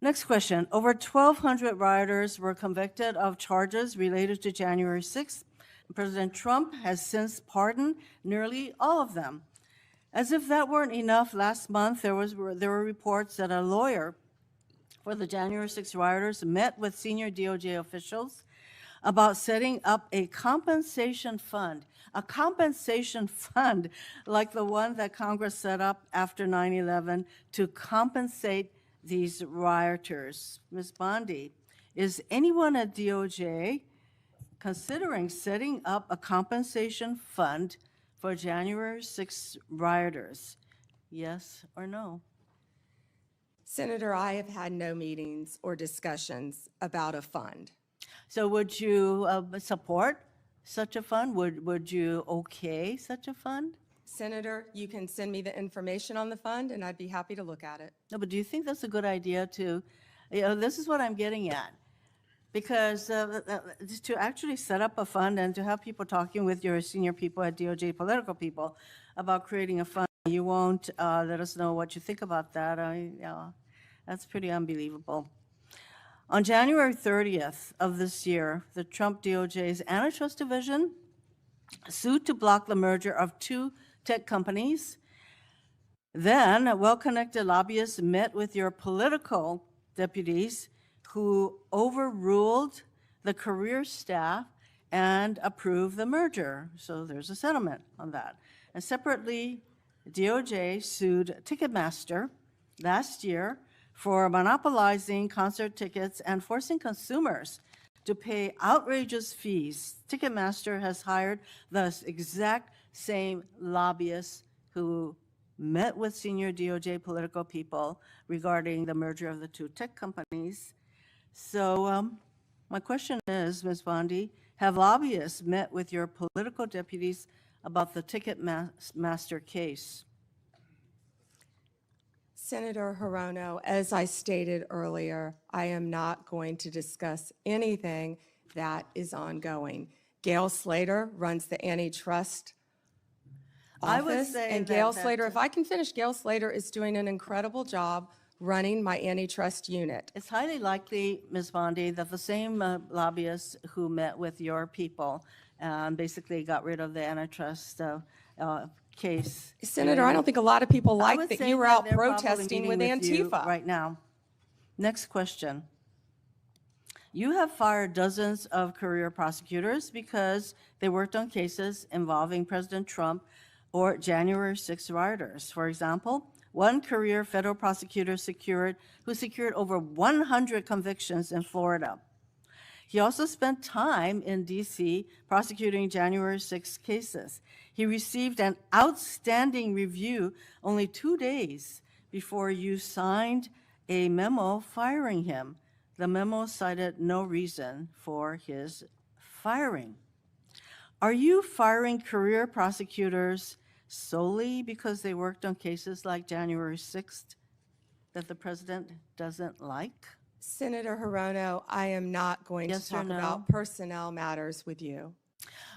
Next question. Over 1,200 rioters were convicted of charges related to January 6th. President Trump has since pardoned nearly all of them. As if that weren't enough, last month there were reports that a lawyer for the January 6 rioters met with senior DOJ officials about setting up a compensation fund like the one that Congress set up after 9/11 to compensate these rioters. Ms. Bondi, is anyone at DOJ considering setting up a compensation fund for January 6 rioters? Yes or no? Senator, I have had no meetings or discussions about a fund. So would you support such a fund? Would you okay such a fund? Senator, you can send me the information on the fund, and I'd be happy to look at it. No, but do you think that's a good idea to, this is what I'm getting at. Because to actually set up a fund and to have people talking with your senior people at DOJ, political people, about creating a fund, you won't let us know what you think about that. That's pretty unbelievable. On January 30th of this year, the Trump DOJ's Antitrust Division sued to block the merger of two tech companies. Then, well-connected lobbyists met with your political deputies who overruled the career staff and approved the merger. So there's a settlement on that. And separately, DOJ sued Ticketmaster last year for monopolizing concert tickets and forcing consumers to pay outrageous fees. Ticketmaster has hired the exact same lobbyists who met with senior DOJ political people regarding the merger of the two tech companies. So my question is, Ms. Bondi, have lobbyists met with your political deputies about the Ticketmaster case? Senator Hirono, as I stated earlier, I am not going to discuss anything that is ongoing. Gail Slater runs the antitrust I would office, say and that Gail that- Slater, if I can finish, Gail Slater is doing an incredible job running my antitrust unit. It's highly likely, Ms. Bondi, that the same lobbyists who met with your people and basically got rid of the antitrust case. Senator, I don't think a lot of people I like would that say you were out they're probably protesting with meeting you Antifa. right now. Next question. You have fired dozens of career prosecutors because they worked on cases involving President Trump or January 6 rioters. For example, one career federal prosecutor who secured over 100 convictions in Florida. He also spent time in D.C. prosecuting January 6 cases. He received an outstanding review only 2 days before you signed a memo firing him. The memo cited no reason for his firing. Are you firing career prosecutors solely because they worked on cases like January 6th that the president doesn't like? Senator Hirono, I am not going Yes to or talk no? about personnel matters with you.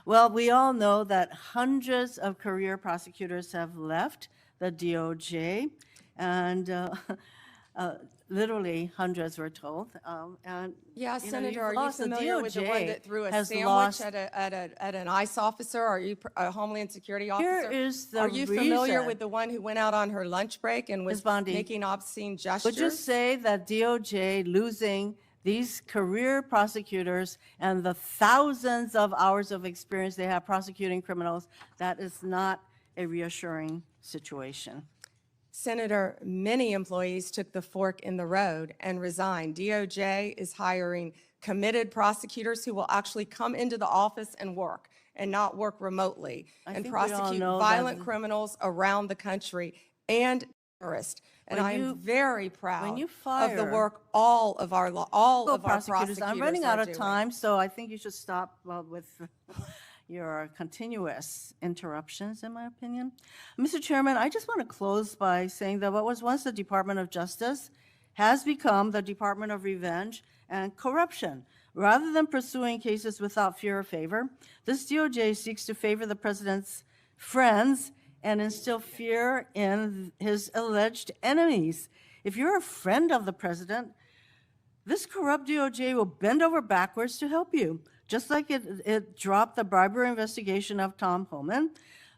Well, we all know that hundreds of career prosecutors have left the DOJ, and literally hundreds, we're told. And Yeah, you know, Senator, you've are you lost- the familiar with the one DOJ that threw a has sandwich lost- at an ICE officer? Are you a Homeland Security officer? is the Are you familiar reason- with the one who went out on her lunch break and was Ms. Bondi, making obscene Would gestures? you say that DOJ losing these career prosecutors and the thousands of hours of experience they have prosecuting criminals, that is not a reassuring situation? Senator, many employees took the fork in the road and resigned. DOJ is hiring committed prosecutors who will actually come into the office and work and not work remotely and think we all prosecute know that violent criminals around the country and terrorists. And When I am you- very proud you of the fire work all of our prosecutors I'm running out are of doing. time, so I think you should stop with your continuous interruptions, in my opinion. Mr. Chairman, I just want to close by saying that what was once the Department of Justice has become the Department of Revenge and Corruption. Rather than pursuing cases without fear or favor, this DOJ seeks to favor the president's friends and instill fear in his alleged enemies. If you're a friend of the president, this corrupt DOJ will bend over backwards to help you, just like it dropped the bribery investigation of Tom Homan,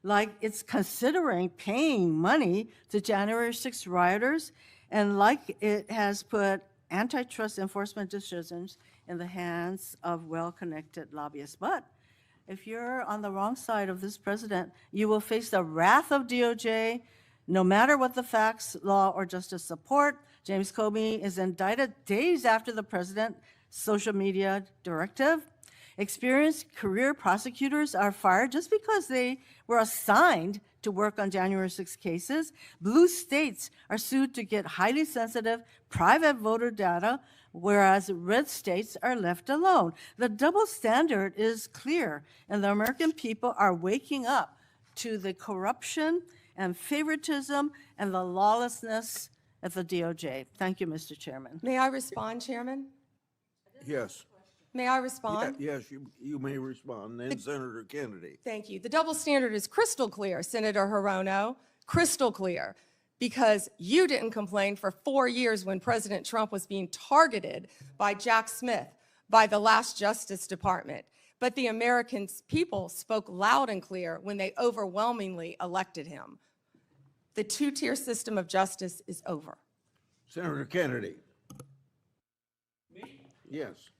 like it's considering paying money to January 6 rioters, and like it has put antitrust enforcement decisions in the hands of well-connected lobbyists. But if you're on the wrong side of this president, you will face the wrath of DOJ, no matter what the facts, law, or justice support. James Comey is indicted days after the president's social media directive. Experienced career prosecutors are fired just because they were assigned to work on January 6 cases. Blue states are sued to get highly sensitive private voter data, whereas red states are left alone. The double standard is clear, and the American people are waking up to the corruption and favoritism and the lawlessness at the DOJ. Thank you, Mr. Chairman. May I respond, Chairman? Yes. May I respond? Yes, you may respond. Then Senator Kennedy. Thank you. The double standard is crystal clear, Senator Hirono, crystal clear, because you didn't complain for 4 years when President Trump was being targeted by Jack Smith, by the last Justice Department. But the American people spoke loud and clear when they overwhelmingly elected him. The two-tier system of justice is over. Senator Kennedy. Yes.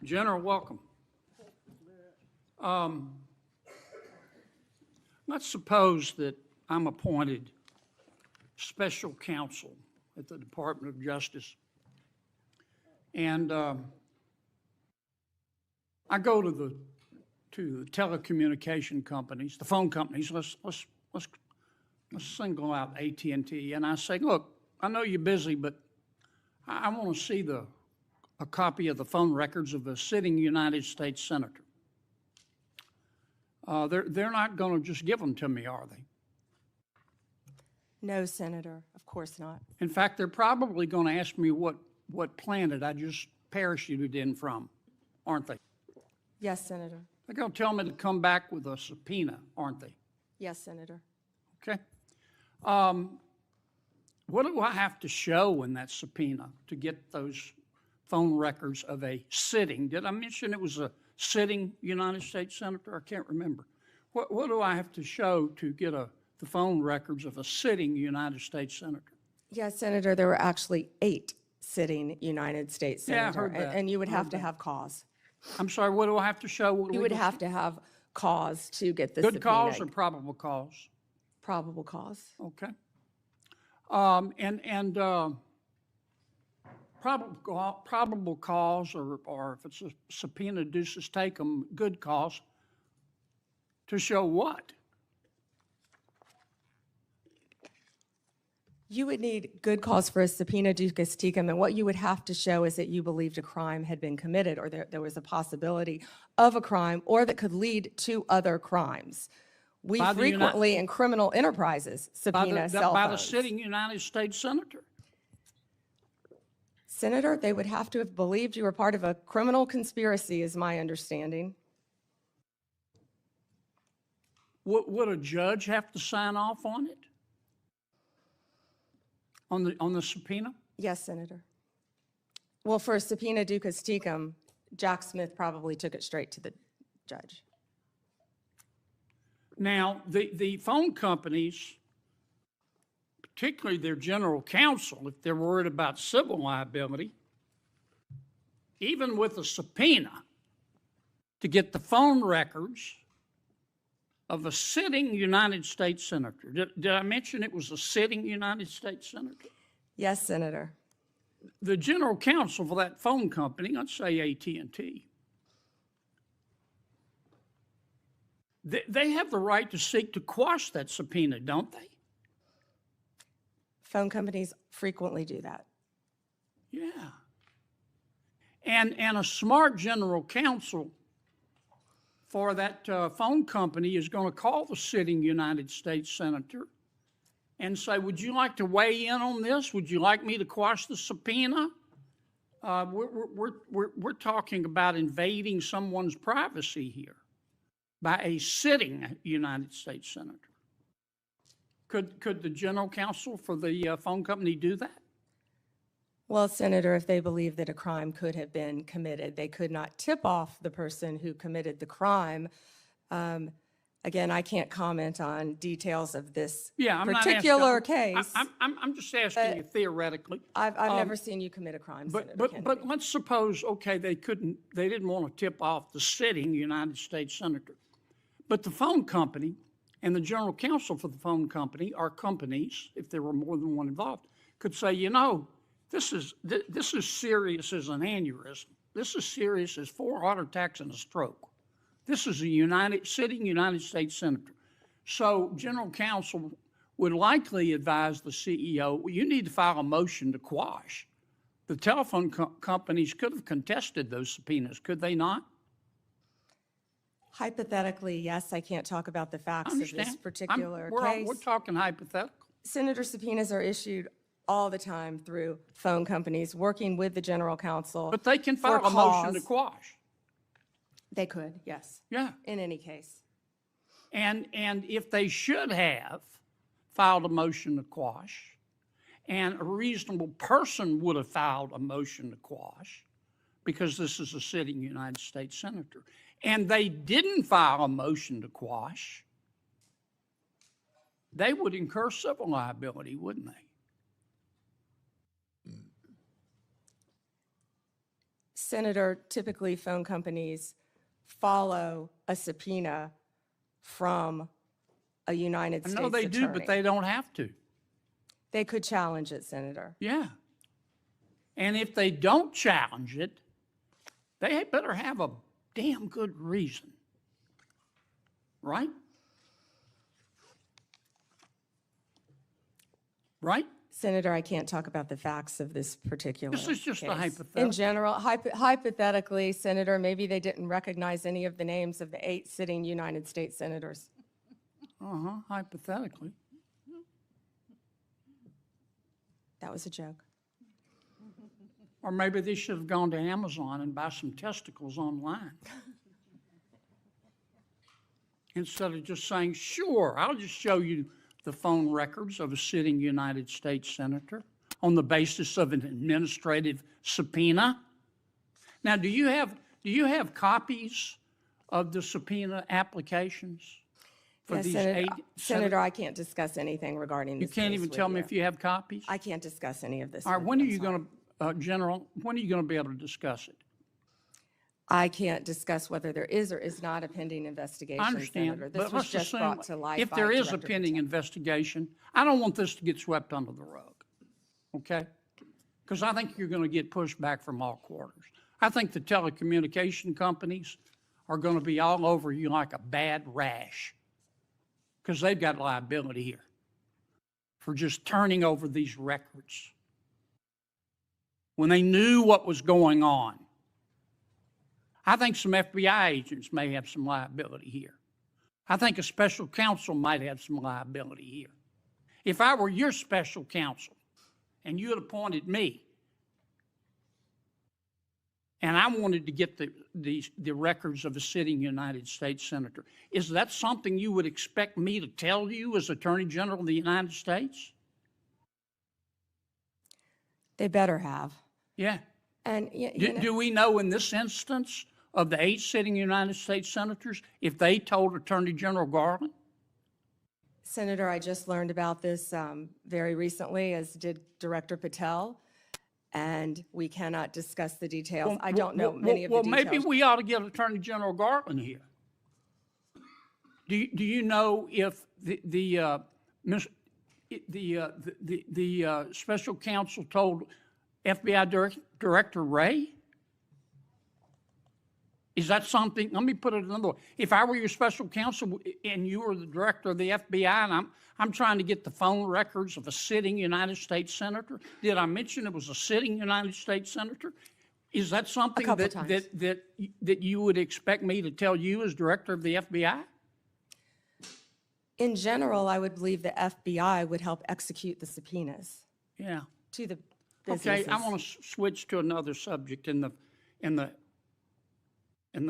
General, welcome. Let's suppose that I'm appointed special counsel at the Department of Justice, and I go to the telecommunication companies, the phone companies. Let's single out AT&T, and I say, look, I know you're busy, but I want to see a copy of the phone records of a sitting United States senator. They're not going to just give them to me, are they? No, Senator, of course not. In fact, they're probably going to ask me what planet I just parachuted in from, aren't they? Yes, Senator. They're going to tell me to come back with a subpoena, aren't they? Yes, Senator. Okay. What do I have to show in that subpoena to get those phone records of a sitting? Did I mention it was a sitting United States senator? I can't remember. What do I have to show to get the phone records of a sitting United States senator? Yes, Senator, there were actually 8 sitting United States Yeah, I senator, heard that. and you would Heard have to that. have cause. I'm sorry, what do I have to show? You would have to have cause to get the Good cause or subpoena. probable cause? Probable cause. Okay. Probable cause, or if it's a subpoena, deuces take 'em, good cause, to show what? You would need good cause for a subpoena ducis tecum, and what you would have to show is that you believed a crime had been committed, or there was a possibility of a crime, or that could lead to other crimes. We By the frequently, in criminal enterprises, subpoena cell By the phones. sitting United States senator. Senator, they would have to have believed you were part of a criminal conspiracy, is my understanding. Would a judge have to sign off on it? On the subpoena? Yes, Senator. Well, for a subpoena ducis tecum, Jack Smith probably took it straight to the judge. Now, the phone companies, particularly their general counsel, if they're worried about civil liability, even with a subpoena to get the phone records of a sitting United States senator. Did I mention it was a sitting United States senator? Yes, Senator. The general counsel for that phone company, let's say AT&T, they have the right to seek to quash that subpoena, don't they? Phone companies frequently do that. Yeah. And a smart general counsel for that phone company is going to call the sitting United States senator and say, would you like to weigh in on this? Would you like me to quash the subpoena? We're talking about invading someone's privacy here by a sitting United States senator. Could the general counsel for the phone company do that? Well, Senator, if they believe that a crime could have been committed, they could not tip off the person who committed the crime. Again, I can't comment on details of this Yeah, I'm particular not asking, case. I'm just asking you theoretically. I've never seen you commit a crime, Senator But Kennedy. let's suppose, okay, they didn't want to tip off the sitting United States senator. But the phone company and the general counsel for the phone company, or companies, if there were more than one involved, could say, you know, this is serious as an aneurysm. This is serious as 4 heart attacks and a stroke. This is a sitting United States senator. So general counsel would likely advise the CEO, well, you need to file a motion to quash. The telephone companies could have contested those subpoenas, could they not? Hypothetically, yes, I can't talk about the facts of this Understand? particular We're case. talking hypothetical. Senator, subpoenas are issued all the time through phone companies working with the general counsel. But they can for file a motion to cause. quash. They could, yes, Yeah. in any case. And if they should have filed a motion to quash, and a reasonable person would have filed a motion to quash, because this is a sitting United States senator, and they didn't file a motion to quash, they would incur civil liability, wouldn't they? Senator, typically phone companies follow a subpoena from a United I States know they do, but attorney. they don't have to. They could challenge it, Senator. Yeah. And if they don't challenge it, they better have a damn good reason. Right? Right? Senator, I can't talk about the facts of this particular This is just a case. hypothetical. In general, hypothetically, Senator, maybe they didn't recognize any of the names of the 8 sitting United States senators. Hypothetically. That was a joke. Or maybe they should have gone to Amazon and buy some testicles online. Instead of just saying, sure, I'll just show you the phone records of a sitting United States senator on the basis of an administrative subpoena. Now, do you have copies of the subpoena applications for Yes, these Senator, 8? Senator, I can't discuss anything regarding You this can't case even with tell me you. if you have copies? I can't discuss any of this. All right, with when are I'm you sorry. going to, General, when are you going to be able to discuss it? I can't discuss whether there is or is not a pending investigation, I understand, Senator. This but was let's just assume brought to light if by there is a Director pending Patel. investigation, I don't want this to get swept under the rug, okay? Because I think you're going to get pushback from all quarters. I think the telecommunication companies are going to be all over you like a bad rash because they've got liability here for just turning over these records when they knew what was going on. I think some FBI agents may have some liability here. I think a special counsel might have some liability here. If I were your special counsel and you had appointed me and I wanted to get the records of a sitting United States senator, is that something you would expect me to tell you as Attorney General of the United States? They better have. Yeah. And Do we know in this instance of the 8 sitting United States senators if they told Attorney General Garland? Senator, I just learned about this very recently, as did Director Patel, and we cannot discuss the details. I don't know many of the details. Well, maybe we ought to get Attorney General Garland here. Do you know if the special counsel told FBI Director Wray? Is that something, let me put it another way. If I were your special counsel and you were the director of the FBI and I'm trying to get the phone records of a sitting United States senator, did I mention it was a sitting United States senator? Is that something couple that, times. that you would expect me to tell you as director of the FBI? In general, I would believe the FBI would help execute the subpoenas Yeah. to the Okay, businesses. I want to switch to another subject in the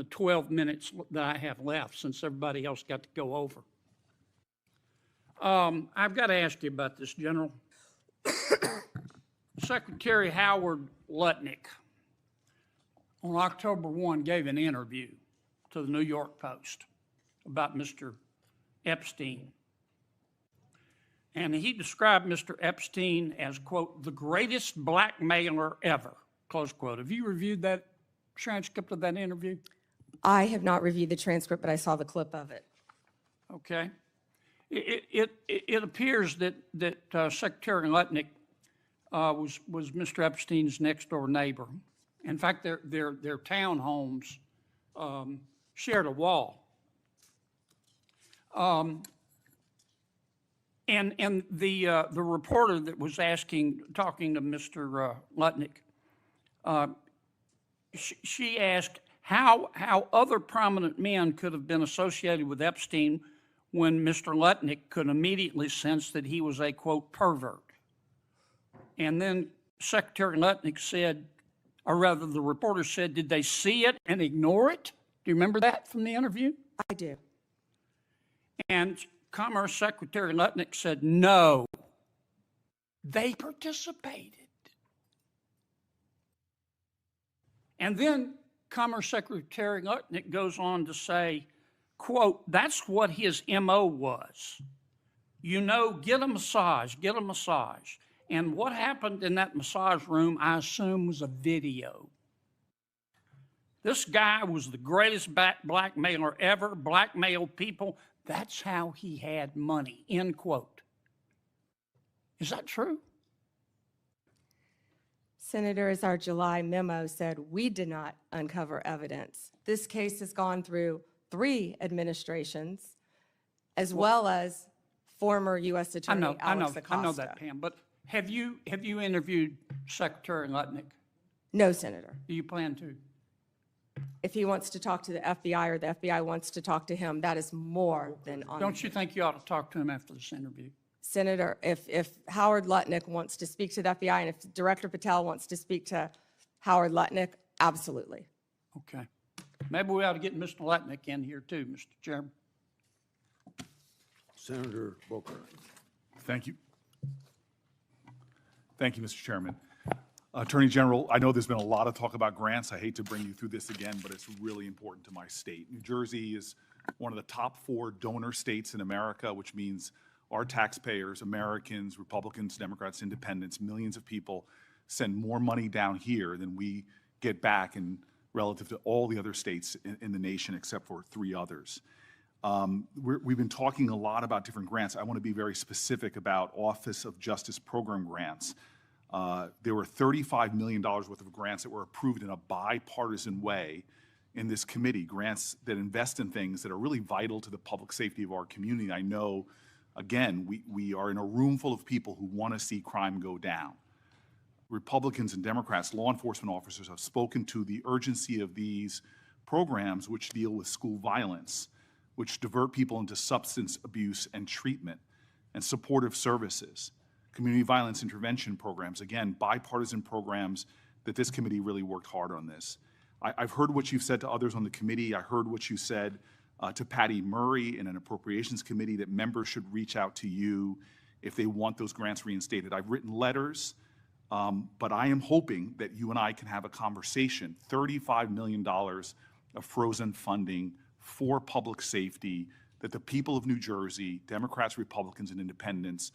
12 minutes that I have left, since everybody else got to go over. I've got to ask you about this, General. Secretary Howard Lutnick on October 1 gave an interview to the New York Post about Mr. Epstein. And he described Mr. Epstein as, quote, the greatest blackmailer ever, close quote. Have you reviewed that transcript of that interview? I have not reviewed the transcript, but I saw the clip of it. Okay. It appears that Secretary Lutnick was Mr. Epstein's next door neighbor. In fact, their townhomes shared a wall. And the reporter that was talking to Mr. Lutnick, she asked how other prominent men could have been associated with Epstein when Mr. Lutnick could immediately sense that he was a, quote, pervert. And then Secretary Lutnick said, or rather the reporter said, did they see it and ignore it? Do you remember that from the interview? I do. And Commerce Secretary Lutnick said, no, they participated. And then Commerce Secretary Lutnick goes on to say, quote, that's what his MO was. You know, get a massage, get a massage. And what happened in that massage room, I assume, was a video. This guy was the greatest blackmailer ever, blackmailed people. That's how he had money, end quote. Is that true? Senator, as our July memo said, we did not uncover evidence. This case has gone through 3 administrations, as well as former U.S. Attorney Alex Acosta. I know that, Pam. But have you interviewed Secretary Lutnick? No, Senator. Do you plan to? If he wants to talk to the FBI or the FBI wants to talk to him, that is more than on. Don't you think you ought to talk to him after this interview? Senator, if Howard Lutnick wants to speak to the FBI and if Director Patel wants to speak to Howard Lutnick, absolutely. Okay. Maybe we ought to get Mr. Lutnick in here too, Mr. Chairman. Senator Booker. Thank you. Thank you, Mr. Chairman. Attorney General, I know there's been a lot of talk about grants. I hate to bring you through this again, but it's really important to my state. New Jersey is one of the top 4 donor states in America, which means our taxpayers, Americans, Republicans, Democrats, Independents, millions of people send more money down here than we get back in relative to all the other states in the nation except for 3 others. We've been talking a lot about different grants. I want to be very specific about Office of Justice Program grants. There were $35 million worth of grants that were approved in a bipartisan way in this committee, grants that invest in things that are really vital to the public safety of our community. I know, again, we are in a room full of people who want to see crime go down. Republicans and Democrats, law enforcement officers have spoken to the urgency of these programs which deal with school violence, which divert people into substance abuse and treatment, and supportive services. Community violence intervention programs, again, bipartisan programs that this committee really worked hard on this. I've heard what you've said to others on the committee. I heard what you said to Patty Murray in an appropriations committee that members should reach out to you if they want those grants reinstated. I've written letters, but I am hoping that you and I can have a conversation. $35 million of frozen funding for public safety that the people of New Jersey, Democrats, Republicans, and Independents,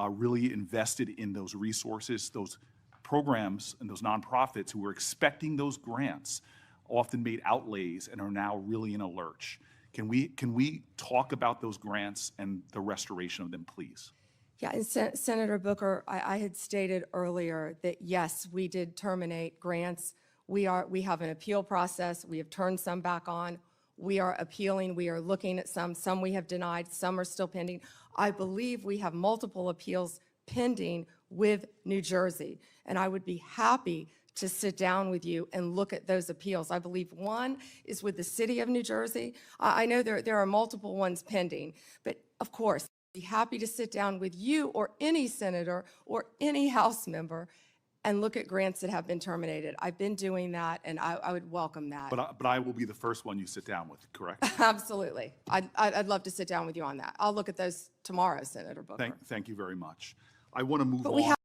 really invested in those resources, those programs, and those nonprofits who were expecting those grants often made outlays and are now really in a lurch. Can we talk about those grants and the restoration of them, please? Yeah, and Senator Booker, I had stated earlier that yes, we did terminate grants. We have an appeal process. We have turned some back on. We are appealing. We are looking at some. Some we have denied. Some are still pending. I believe we have multiple appeals pending with New Jersey, and I would be happy to sit down with you and look at those appeals. I believe one is with the city of New Jersey. I know there are multiple ones pending, but of course, I'd be happy to sit down with you or any senator or any House member and look at grants that have been terminated. I've been doing that, and I would welcome that. But I will be the first one you sit down with, correct? Absolutely. I'd love to sit down with you on that. I'll look at those tomorrow, Senator Booker. Thank you very much. I want to move But on. we have,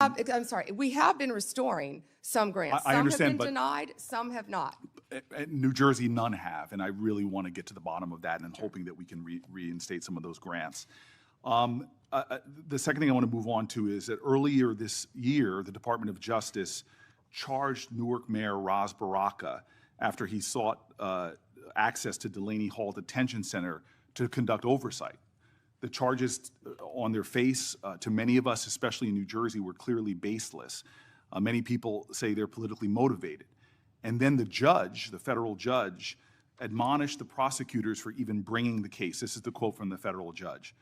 I'm sorry, we have been restoring some grants. I understand, Some but- have been denied, some have not. New Jersey, none have, and I really want to get to the bottom of that, and I'm hoping that we can reinstate some of those grants. The second thing I want to move on to is that earlier this year, the Department of Justice charged Newark Mayor Ras Baraka after he sought access to Delaney Hall Detention Center to conduct oversight. The charges on their face, to many of us, especially in New Jersey, were clearly baseless. Many people say they're politically motivated. And then the judge, the federal judge, admonished the prosecutors for even bringing the case. This is the quote from the federal judge.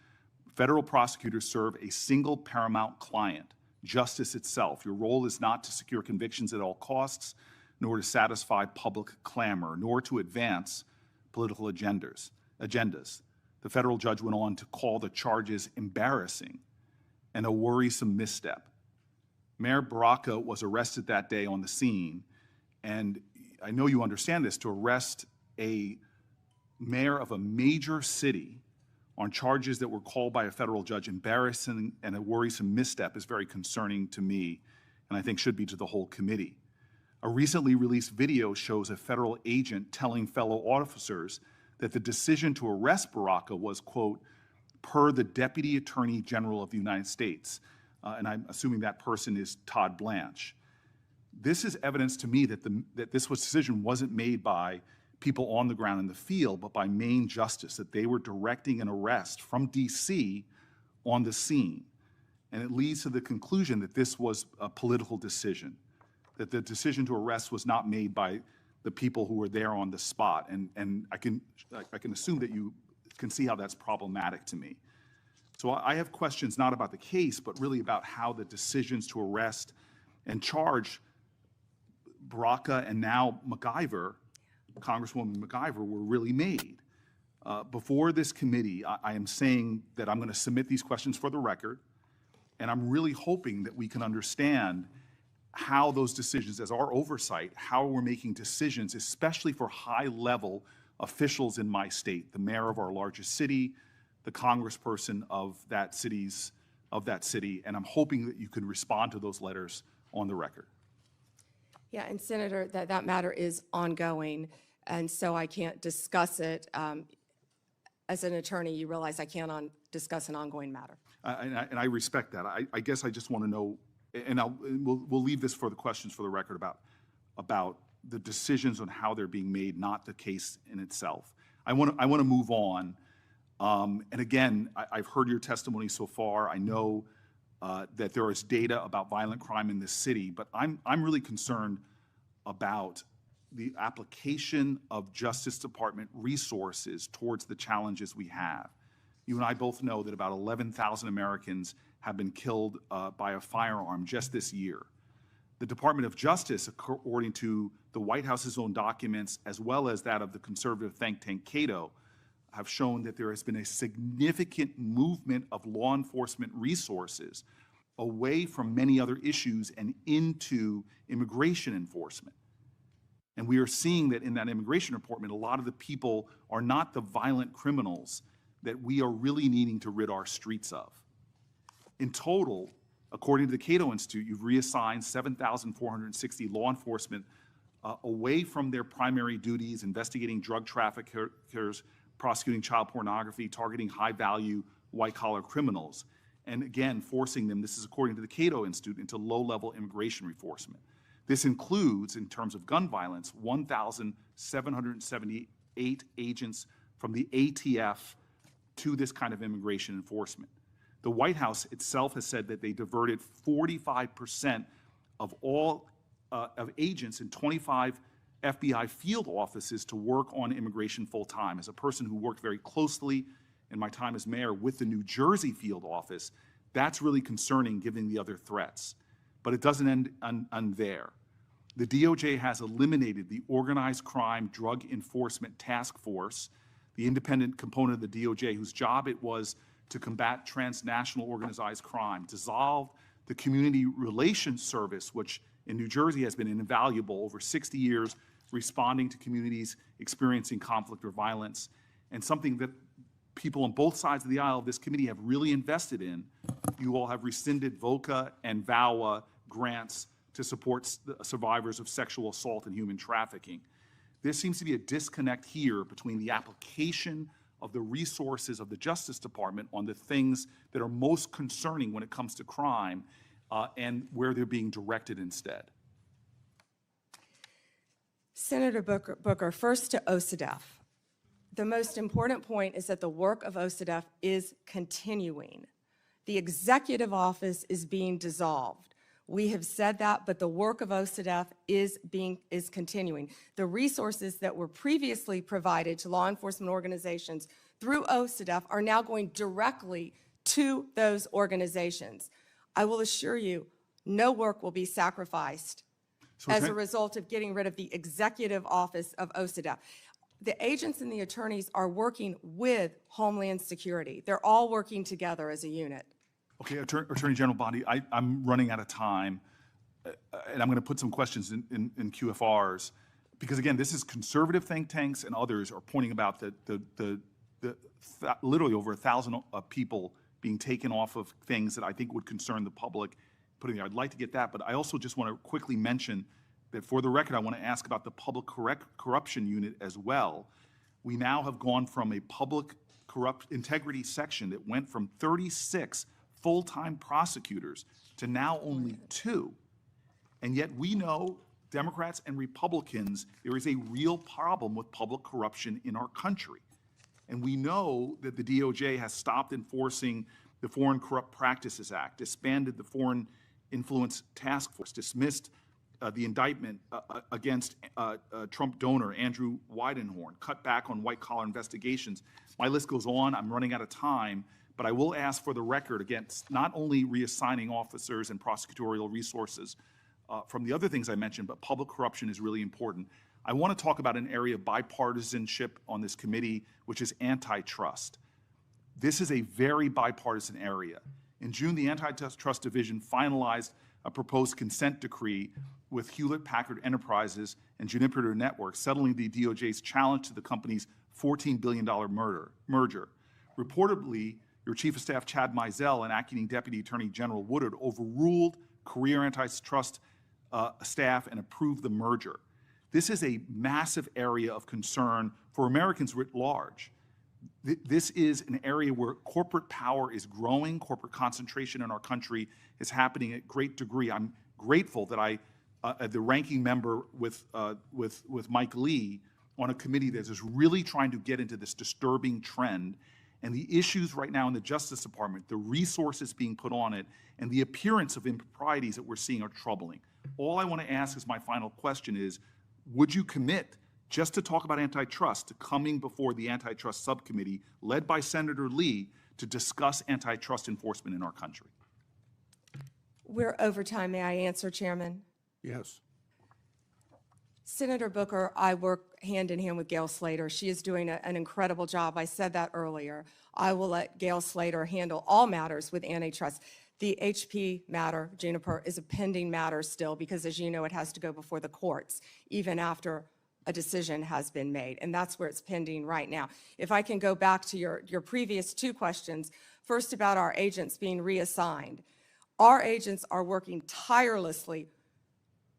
Federal prosecutors serve a single paramount client, justice itself. Your role is not to secure convictions at all costs, nor to satisfy public clamor, nor to advance political agendas. The federal judge went on to call the charges embarrassing and a worrisome misstep. Mayor Baraka was arrested that day on the scene, and I know you understand this, to arrest a mayor of a major city on charges that were called by a federal judge embarrassing and a worrisome misstep is very concerning to me, and I think should be to the whole committee. A recently released video shows a federal agent telling fellow officers that the decision to arrest Baraka was, quote, per the Deputy Attorney General of the United States. And I'm assuming that person is Todd Blanche. This is evidence to me that this decision wasn't made by people on the ground in the field, but by Maine Justice, that they were directing an arrest from DC on the scene. And it leads to the conclusion that this was a political decision, that the decision to arrest was not made by the people who were there on the spot. And I can assume that you can see how that's problematic to me. So I have questions not about the case, but really about how the decisions to arrest and charge Baraka and now MacIver, Congresswoman MacIver, were really made. Before this committee, I am saying that I'm going to submit these questions for the record, and I'm really hoping that we can understand how those decisions, as our oversight, how we're making decisions, especially for high-level officials in my state, the mayor of our largest city, the congressperson of that city, and I'm hoping that you can respond to those letters on the record. Yeah, and Senator, that matter is ongoing, and so I can't discuss it. As an attorney, you realize I can't discuss an ongoing matter. And I respect that. I guess I just want to know, and we'll leave this for the questions for the record about the decisions on how they're being made, not the case in itself. I want to move on. And again, I've heard your testimony so far. I know that there is data about violent crime in this city, but I'm really concerned about the application of Justice Department resources towards the challenges we have. You and I both know that about 11,000 Americans have been killed by a firearm just this year. The Department of Justice, according to the White House's own documents, as well as that of the conservative think tank Cato, have shown that there has been a significant movement of law enforcement resources away from many other issues and into immigration enforcement. And we are seeing that in that immigration report, a lot of the people are not the violent criminals that we are really needing to rid our streets of. In total, according to the Cato Institute, you've reassigned 7,460 law enforcement away from their primary duties, investigating drug traffickers, prosecuting child pornography, targeting high-value white-collar criminals, and again, forcing them, this is according to the Cato Institute, into low-level immigration enforcement. This includes, in terms of gun violence, 1,778 agents from the ATF to this kind of immigration enforcement. The White House itself has said that they diverted 45% of all of agents in 25 FBI field offices to work on immigration full-time. As a person who worked very closely in my time as mayor with the New Jersey field office, that's really concerning given the other threats. But it doesn't end there. The DOJ has eliminated the Organized Crime Drug Enforcement Task Force, the independent component of the DOJ whose job it was to combat transnational organized crime, dissolved the Community Relations Service, which in New Jersey has been invaluable over 60 years, responding to communities experiencing conflict or violence, and something that people on both sides of the aisle of this committee have really invested in. You all have rescinded VOCA and VAWA grants to support survivors of sexual assault and human trafficking. There seems to be a disconnect here between the application of the resources of the Justice Department on the things that are most concerning when it comes to crime and where they're being directed instead. Senator Booker, first to OCDETF. The most important point is that the work of OCDETF is continuing. The executive office is being dissolved. We have said that, but the work of OCDETF is continuing. The resources that were previously provided to law enforcement organizations through OCDETF are now going directly to those organizations. I will assure you, no work will be sacrificed as a result of getting rid of the executive office of OCDETF. The agents and the attorneys are working with Homeland Security. They're all working together as a unit. Okay, Attorney General Bondi, I'm running out of time, and I'm going to put some questions in QFRs, because again, this is conservative think tanks and others are pointing about literally over 1,000 people being taken off of things that I think would concern the public. I'd like to get that, but I also just want to quickly mention that for the record, I want to ask about the Public Corruption Unit as well. We now have gone from a public integrity section that went from 36 full-time prosecutors to now only 2. And yet we know, Democrats and Republicans, there is a real problem with public corruption in our country. And we know that the DOJ has stopped enforcing the Foreign Corrupt Practices Act, disbanded the Foreign Influence Task Force, dismissed the indictment against Trump donor Andrew Weidenhorn, cut back on white-collar investigations. My list goes on. I'm running out of time. But I will ask for the record against not only reassigning officers and prosecutorial resources from the other things I mentioned, but public corruption is really important. I want to talk about an area of bipartisanship on this committee, which is antitrust. This is a very bipartisan area. In June, the Antitrust Division finalized a proposed consent decree with Hewlett-Packard Enterprises and Juniper Networks, settling the DOJ's challenge to the company's $14 billion merger. Reportedly, your Chief of Staff, Chad Mizell, and Acting Deputy Attorney General Woodard overruled career antitrust staff and approved the merger. This is a massive area of concern for Americans writ large. This is an area where corporate power is growing, corporate concentration in our country is happening at great degree. I'm grateful that the ranking member with Mike Lee on a committee that is really trying to get into this disturbing trend. And the issues right now in the Justice Department, the resources being put on it, and the appearance of improprieties that we're seeing are troubling. All I want to ask as my final question is, would you commit just to talk about antitrust to coming before the Antitrust Subcommittee, led by Senator Lee, to discuss antitrust enforcement in our country? We're over time. May I answer, Chairman? Yes. Senator Booker, I work hand in hand with Gail Slater. She is doing an incredible job. I said that earlier. I will let Gail Slater handle all matters with antitrust. The HP matter, Juniper, is a pending matter still because, as you know, it has to go before the courts, even after a decision has been made, and that's where it's pending right now. If I can go back to your previous 2 questions, first about our agents being reassigned. Our agents are working tirelessly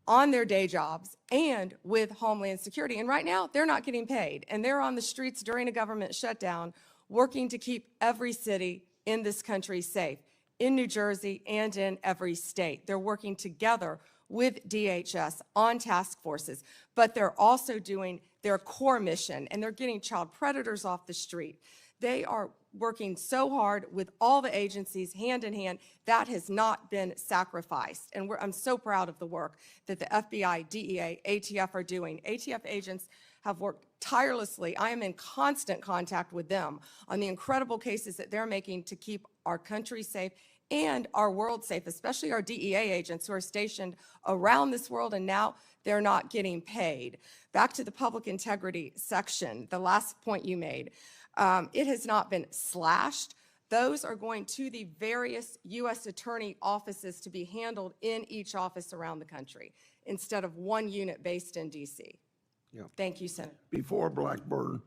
on their day jobs and with Homeland Security. And right now, they're not getting paid. And they're on the streets during a government shutdown working to keep every city in this country safe, in New Jersey and in every state. They're working together with DHS on task forces, but they're also doing their core mission, and they're getting child predators off the street. They are working so hard with all the agencies, hand in hand. That has not been sacrificed. And I'm so proud of the work that the FBI, DEA, ATF are doing. ATF agents have worked tirelessly. I am in constant contact with them on the incredible cases that they're making to keep our country safe and our world safe, especially our DEA agents who are stationed around this world, and now they're not getting paid. Back to the public integrity section, the last point you made. It has not been slashed. Those are going to the various U.S. attorney offices to be handled in each office around the country instead of one unit based in D.C. Yeah. Thank you, Senator. Before Blackburn,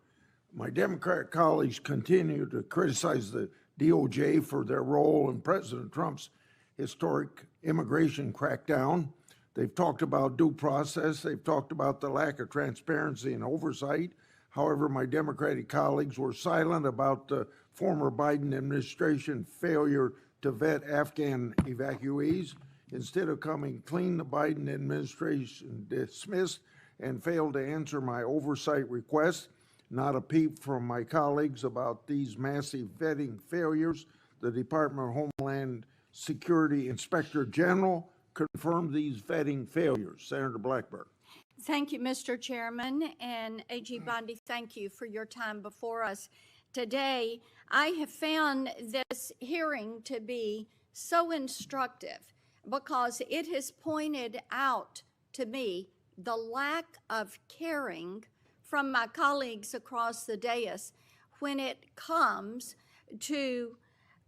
my Democrat colleagues continue to criticize the DOJ for their role in President Trump's historic immigration crackdown. They've talked about due process. They've talked about the lack of transparency and oversight. However, my Democratic colleagues were silent about the former Biden administration failure to vet Afghan evacuees. Instead of coming clean, the Biden administration dismissed and failed to answer my oversight request. Not a peep from my colleagues about these massive vetting failures. The Department of Homeland Security Inspector General confirmed these vetting failures. Senator Blackburn. Thank you, Mr. Chairman, and AG Bondi, thank you for your time before us today. I have found this hearing to be so instructive because it has pointed out to me the lack of caring from my colleagues across the dais when it comes to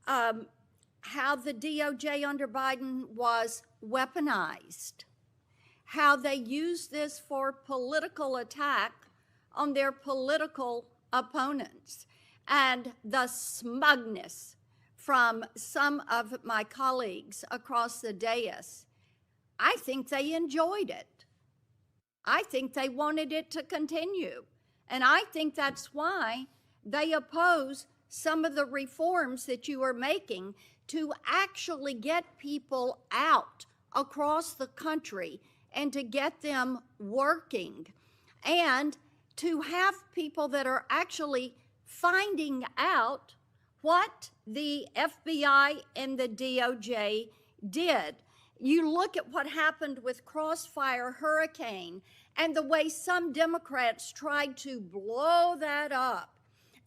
how the DOJ under Biden was weaponized, how they used this for political attack on their political opponents, and the smugness from some of my colleagues across the dais. I think they enjoyed it. I think they wanted it to continue. And I think that's why they oppose some of the reforms that you are making to actually get people out across the country and to get them working and to have people that are actually finding out what the FBI and the DOJ did. You look at what happened with Crossfire Hurricane and the way some Democrats tried to blow that up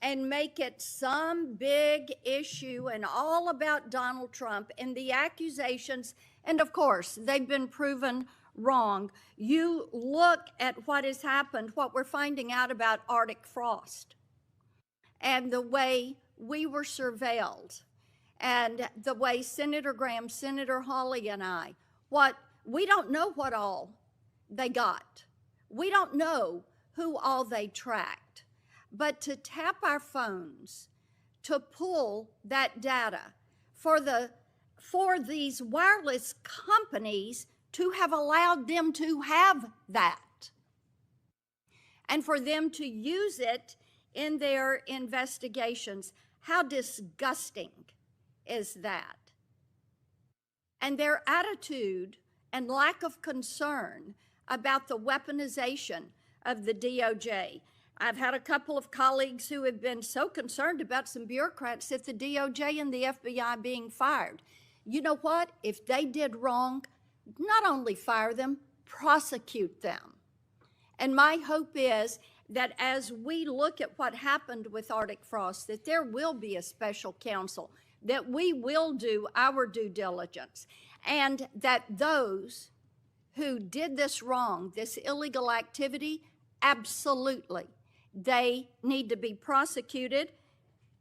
and make it some big issue and all about Donald Trump and the accusations. And of course, they've been proven wrong. You look at what has happened, what we're finding out about Arctic frost and the way we were surveilled and the way Senator Graham, Senator Hawley, and I, we don't know what all they got. We don't know who all they tracked. But to tap our phones, to pull that data for these wireless companies to have allowed them to have that and for them to use it in their investigations, how disgusting is that? And their attitude and lack of concern about the weaponization of the DOJ. I've had a couple of colleagues who have been so concerned about some bureaucrats at the DOJ and the FBI being fired. You know what? If they did wrong, not only fire them, prosecute them. And my hope is that as we look at what happened with Arctic frost, that there will be a special counsel, that we will do our due diligence, and that those who did this wrong, this illegal activity, absolutely, they need to be prosecuted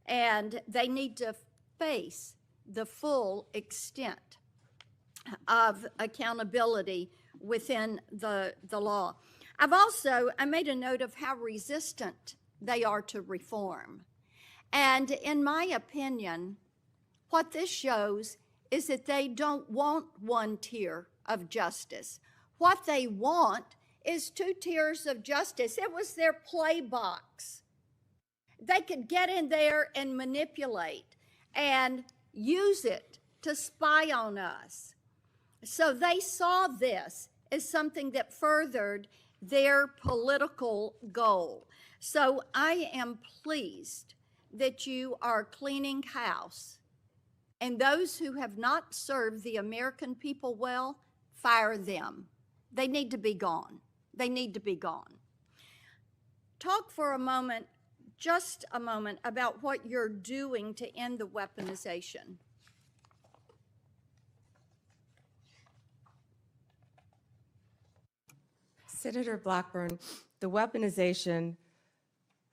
and they need to face the full extent of accountability within the law. I made a note of how resistant they are to reform. And in my opinion, what this shows is that they don't want one tier of justice. What they want is two tiers of justice. It was their play box. They could get in there and manipulate and use it to spy on us. So they saw this as something that furthered their political goal. So I am pleased that you are cleaning house. And those who have not served the American people well, fire them. They need to be gone. They need to be gone. Talk for a moment, just a moment, about what you're doing to end the weaponization. Senator Blackburn, the weaponization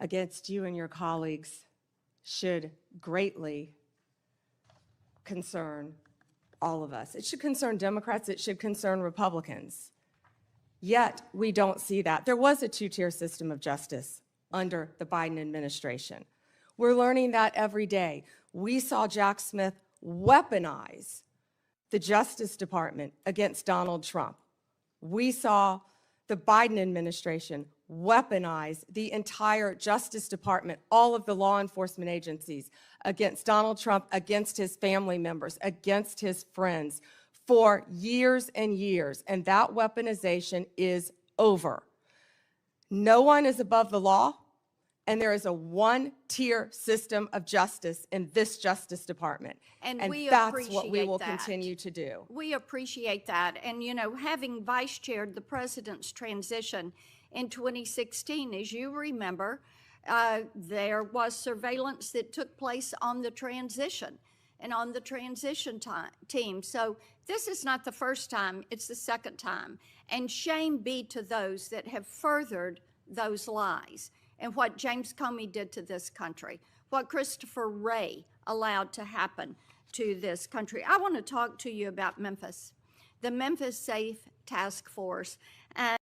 against you and your colleagues should greatly concern all of us. It should concern Democrats, it should concern Republicans. Yet, we don't see that. There was a two-tier system of justice under the Biden administration. We're learning that every day. We saw Jack Smith weaponize the Justice Department against Donald Trump. We saw the Biden administration weaponize the entire Justice Department, all of the law enforcement agencies, against Donald Trump, against his family members, against his friends for years and years. And that weaponization is over. No one is above the law, and there is a one-tier system of justice in this Justice Department. And we that's what we appreciate will that. continue to do. We appreciate that. And, you know, having vice chaired the president's transition in 2016, as you remember, there was surveillance that took place on the transition and on the transition team. So this is not the first time, it's the second time. And shame be to those that have furthered those lies and what James Comey did to this country, what Christopher Wray allowed to happen to this country. I want to talk to you about Memphis, the Memphis Safe Task Force. And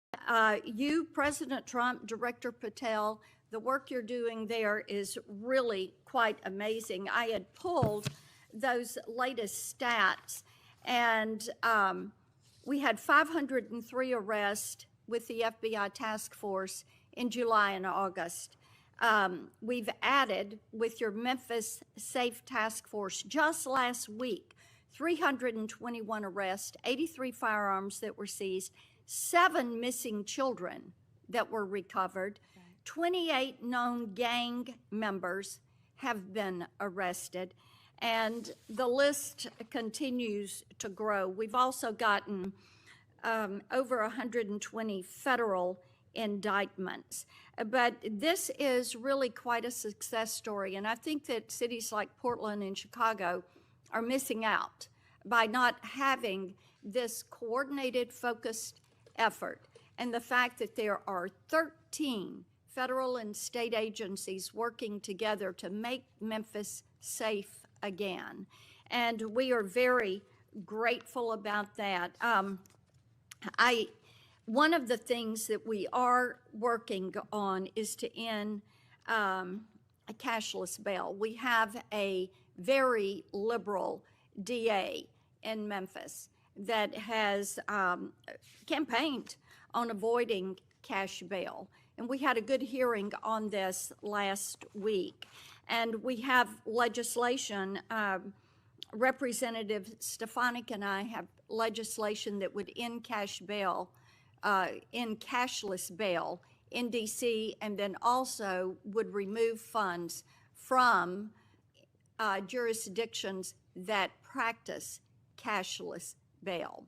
you, President Trump, Director Patel, the work you're doing there is really quite amazing. I had pulled those latest stats, and we had 503 arrests with the FBI task force in July and August. We've added, with your Memphis Safe Task Force, just last week, 321 arrests, 83 firearms that were seized, 7 missing children that were recovered, 28 known gang members have been arrested, and the list continues to grow. We've also gotten over 120 federal indictments. But this is really quite a success story, and I think that cities like Portland and Chicago are missing out by not having this coordinated, focused effort. And the fact that there are 13 federal and state agencies working together to make Memphis safe again. And we are very grateful about that. One of the things that we are working on is to end a cashless bail. We have a very liberal DA in Memphis that has campaigned on avoiding cash bail. And we had a good hearing on this last week. And we have legislation, Representative Stefanik and I have legislation that would end cashless bail in DC, and then also would remove funds from jurisdictions that practice cashless bail.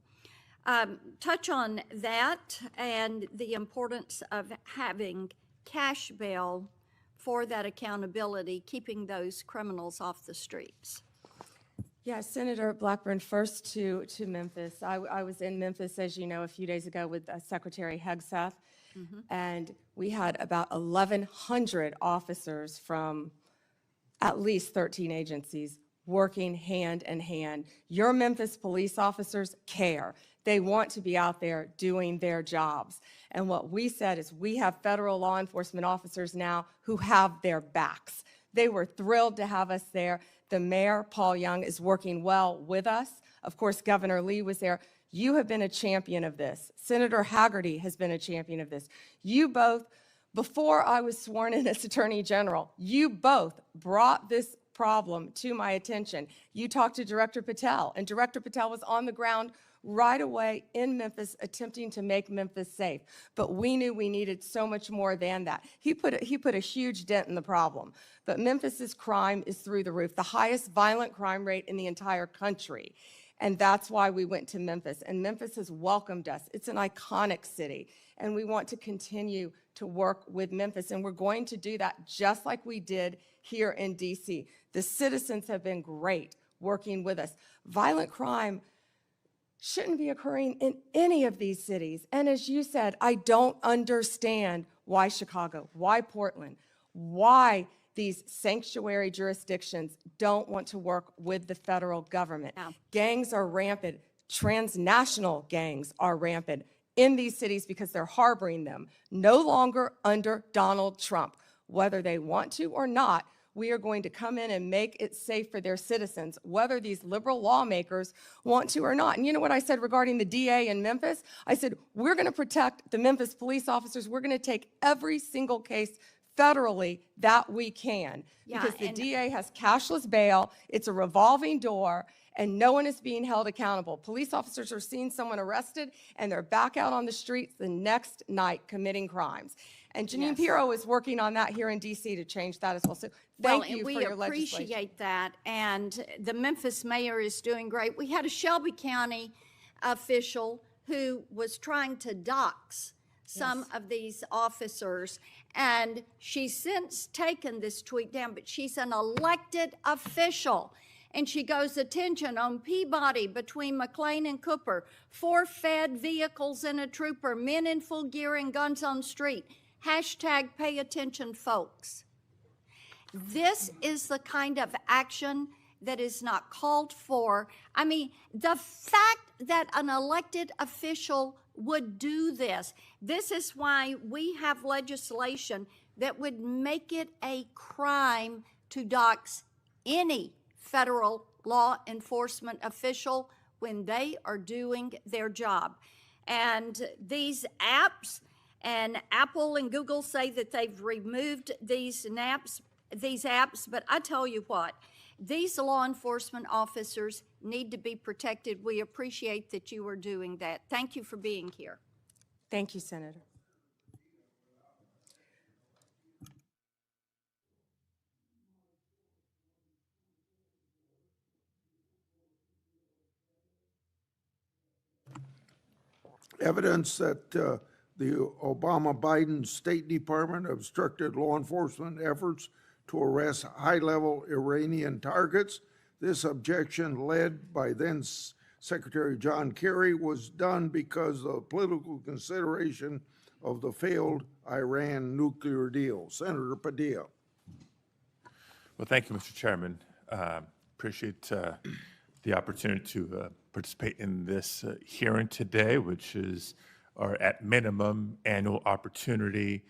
Touch on that and the importance of having cash bail for that accountability, keeping those criminals off the streets. Yeah, Senator Blackburn, first to Memphis. I was in Memphis, as you know, a few days ago with Secretary Hegseth, and we had about 1,100 officers from at least 13 agencies working hand in hand. Your Memphis police officers care. They want to be out there doing their jobs. And what we said is we have federal law enforcement officers now who have their backs. They were thrilled to have us there. The mayor, Paul Young, is working well with us. Of course, Governor Lee was there. You have been a champion of this. Senator Hagerty has been a champion of this. You both, before I was sworn in as Attorney General, you both brought this problem to my attention. You talked to Director Patel, and Director Patel was on the ground right away in Memphis, attempting to make Memphis safe. But we knew we needed so much more than that. He put a huge dent in the problem. But Memphis's crime is through the roof, the highest violent crime rate in the entire country. And that's why we went to Memphis. And Memphis has welcomed us. It's an iconic city. And we want to continue to work with Memphis. And we're going to do that just like we did here in D.C. The citizens have been great working with us. Violent crime shouldn't be occurring in any of these cities. And as you said, I don't understand why Chicago, why Portland, why these sanctuary jurisdictions don't want to work with the federal government. No. Gangs are rampant. Transnational gangs are rampant in these cities because they're harboring them, no longer under Donald Trump. Whether they want to or not, we are going to come in and make it safe for their citizens, whether these liberal lawmakers want to or not. And you know what I said regarding the DA in Memphis? I said, we're going to protect the Memphis police officers. We're going to take every single case federally that we can. Yeah, because the and- DA has cashless bail. It's a revolving door, and no one is being held accountable. Police officers are seeing someone arrested, and they're back out on the streets the next night committing crimes. And Janine Yes. Pirro is working on that here in D.C. to change that as well. So thank you for your Well, and legislation. we appreciate that, and the Memphis mayor is doing great. We had a Shelby County official who was trying to dox some of these officers, and she's since taken this tweet down, but she's an elected official. And she goes, attention on Peabody between McLean and Cooper, 4 fed vehicles and a trooper, men in full gear and guns on street. Hashtag pay attention, folks. This is the kind of action that is not called for. I mean, the fact that an elected official would do this, this is why we have legislation that would make it a crime to dox any federal law enforcement official when they are doing their job. And these apps, and Apple and Google say that they've removed these apps, but I tell you what, these law enforcement officers need to be protected. We appreciate that you are doing that. Thank you for being here. Thank you, Senator. Evidence that the Obama-Biden State Department obstructed law enforcement efforts to arrest high-level Iranian targets. This objection, led by then Secretary John Kerry, was done because of political consideration of the failed Iran nuclear deal. Senator Padilla. Well, thank you, Mr. Chairman. Appreciate the opportunity to participate in this hearing today, which is our, at minimum, annual opportunity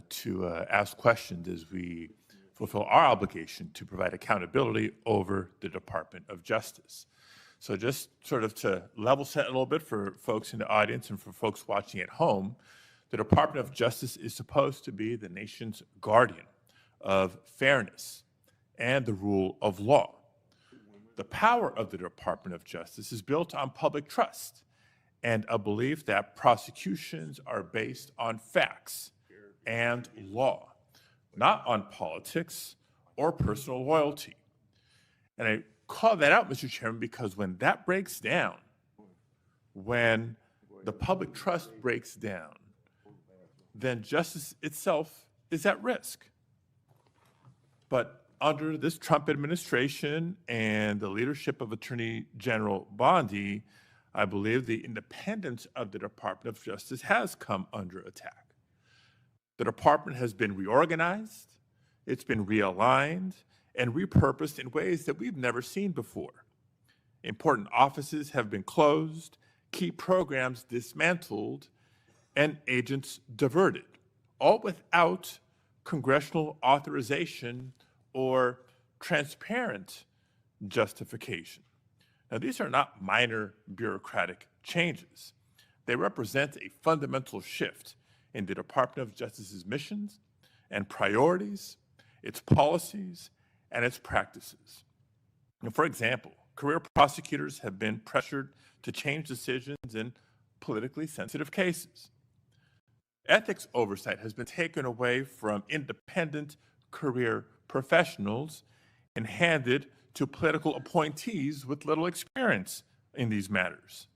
to ask questions as we fulfill our obligation to provide accountability over the Department of Justice. So just sort of to level set a little bit for folks in the audience and for folks watching at home, the Department of Justice is supposed to be the nation's guardian of fairness and the rule of law. The power of the Department of Justice is built on public trust and a belief that prosecutions are based on facts and law, not on politics or personal loyalty. And I call that out, Mr. Chairman, because when that breaks down, when the public trust breaks down, then justice itself is at risk. But under this Trump administration and the leadership of Attorney General Bondi, I believe the independence of the Department of Justice has come under attack. The department has been reorganized, it's been realigned, and repurposed in ways that we've never seen before. Important offices have been closed, key programs dismantled, and agents diverted, all without congressional authorization or transparent justification. Now, these are not minor bureaucratic changes. They represent a fundamental shift in the Department of Justice's missions and priorities, its policies, and its practices. And for example, career prosecutors have been pressured to change decisions in politically sensitive cases. Ethics oversight has been taken away from independent career professionals and handed to political appointees with little experience in these matters.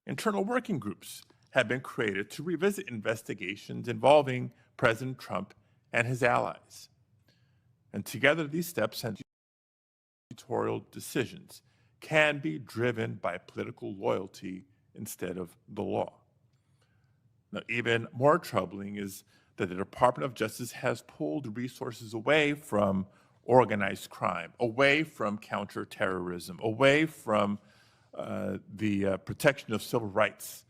Internal working groups have been created to revisit investigations involving President Trump and his allies. And together, these steps and editorial decisions can be driven by political loyalty instead of the law. Now, even more troubling is that the Department of Justice has pulled resources away from organized crime, away from counterterrorism, away from the protection of civil rights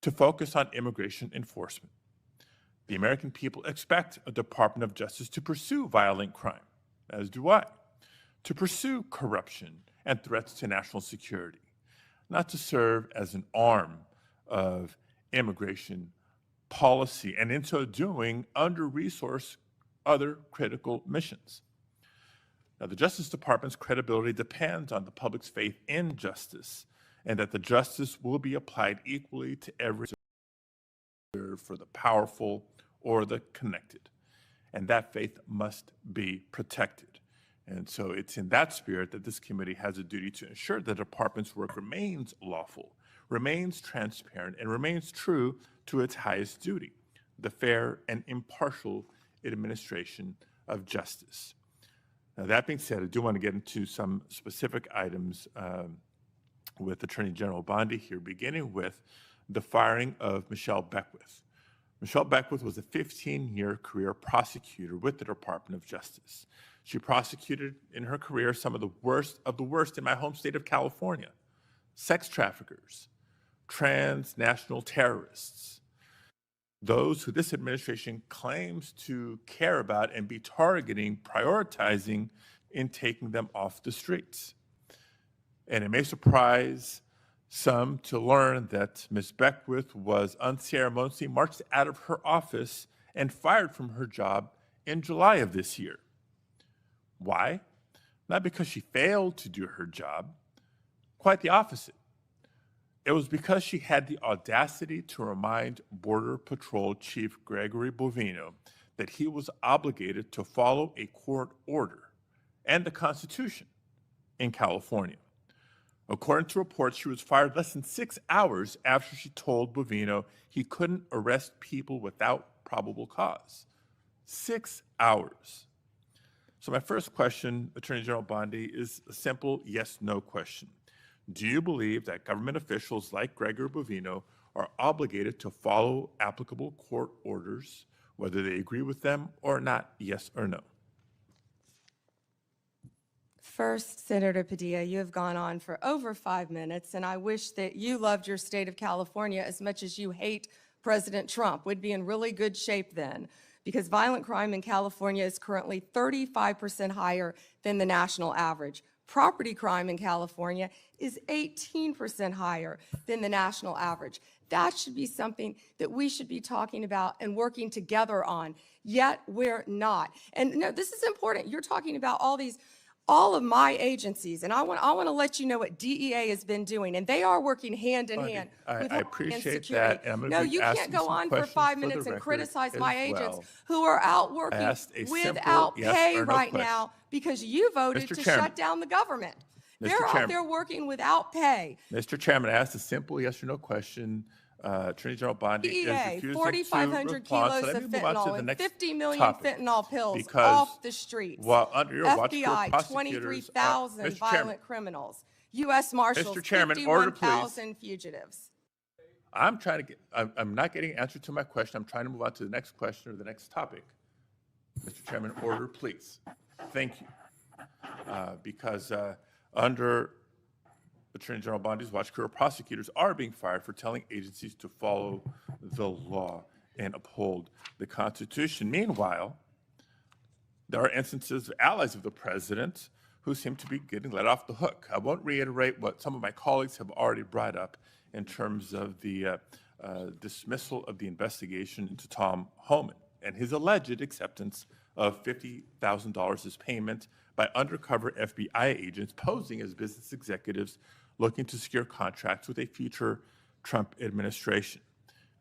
to focus on immigration enforcement. The American people expect a Department of Justice to pursue violent crime, as do I, to pursue corruption and threats to national security, not to serve as an arm of immigration policy, and in so doing, under-resource other critical missions. Now, the Justice Department's credibility depends on the public's faith in justice, and that the justice will be applied equally to every for the powerful or the connected. And that faith must be protected. And so it's in that spirit that this committee has a duty to ensure the department's work remains lawful, remains transparent, and remains true to its highest duty, the fair and impartial administration of justice. Now, that being said, I do want to get into some specific items with Attorney General Bondi here, beginning with the firing of Michelle Beckwith. Michelle Beckwith was a 15-year career prosecutor with the Department of Justice. She prosecuted in her career some of the worst in my home state of California: sex traffickers, transnational terrorists, those who this administration claims to care about and be targeting, prioritizing in taking them off the streets. And it may surprise some to learn that Ms. Beckwith was unceremoniously marched out of her office and fired from her job in July of this year. Why? Not because she failed to do her job, quite the opposite. It was because she had the audacity to remind Border Patrol Chief Gregory Bovino that he was obligated to follow a court order and the Constitution in California. According to reports, she was fired less than 6 hours after she told Bovino he couldn't arrest people without probable cause. 6 hours. So my first question, Attorney General Bondi, is a simple yes/no question. Do you believe that government officials like Gregory Bovino are obligated to follow applicable court orders, whether they agree with them or not? Yes or no? First, Senator Padilla, you have gone on for over 5 minutes, and I wish that you loved your state of California as much as you hate President Trump. We'd be in really good shape then, because violent crime in California is currently 35% higher than the national average. Property crime in California is 18% higher than the national average. That should be something that we should be talking about and working together on, yet we're not. And no, this is important. You're talking about all of my agencies, and I want to let you know what DEA has been doing, and they are working hand in hand with I Homeland appreciate Security. that, and I'm going No, to be you can't asking go some on for questions 5 for minutes the and record criticize as my agents well. who are out working asked a simple without yes pay or no right question. now because you voted Mr. to Chairman. shut down the government. Mr. They're out Chairman. there working without pay. Mr. Chairman, I asked a simple yes or no question. Attorney General Bondi is DEA, refusing 4,500 to respond. kilos So let of me move on to fentanyl the and next 50 million topic, fentanyl pills because off the streets. while under your watch, FBI, prosecutors 23,000 Mr. Chairman, violent criminals. U.S. Marshals, Mr. Chairman, order, please. 51,000 fugitives. I'm not getting an answer to my question. I'm trying to move on to the next question or the next topic. Mr. Chairman, order, please. Thank you. Because under Attorney General Bondi's watch, career prosecutors are being fired for telling agencies to follow the law and uphold the Constitution. Meanwhile, there are instances of allies of the president who seem to be getting let off the hook. I won't reiterate what some of my colleagues have already brought up in terms of the dismissal of the investigation into Tom Homan and his alleged acceptance of $50,000 as payment by undercover FBI agents posing as business executives looking to secure contracts with a future Trump administration.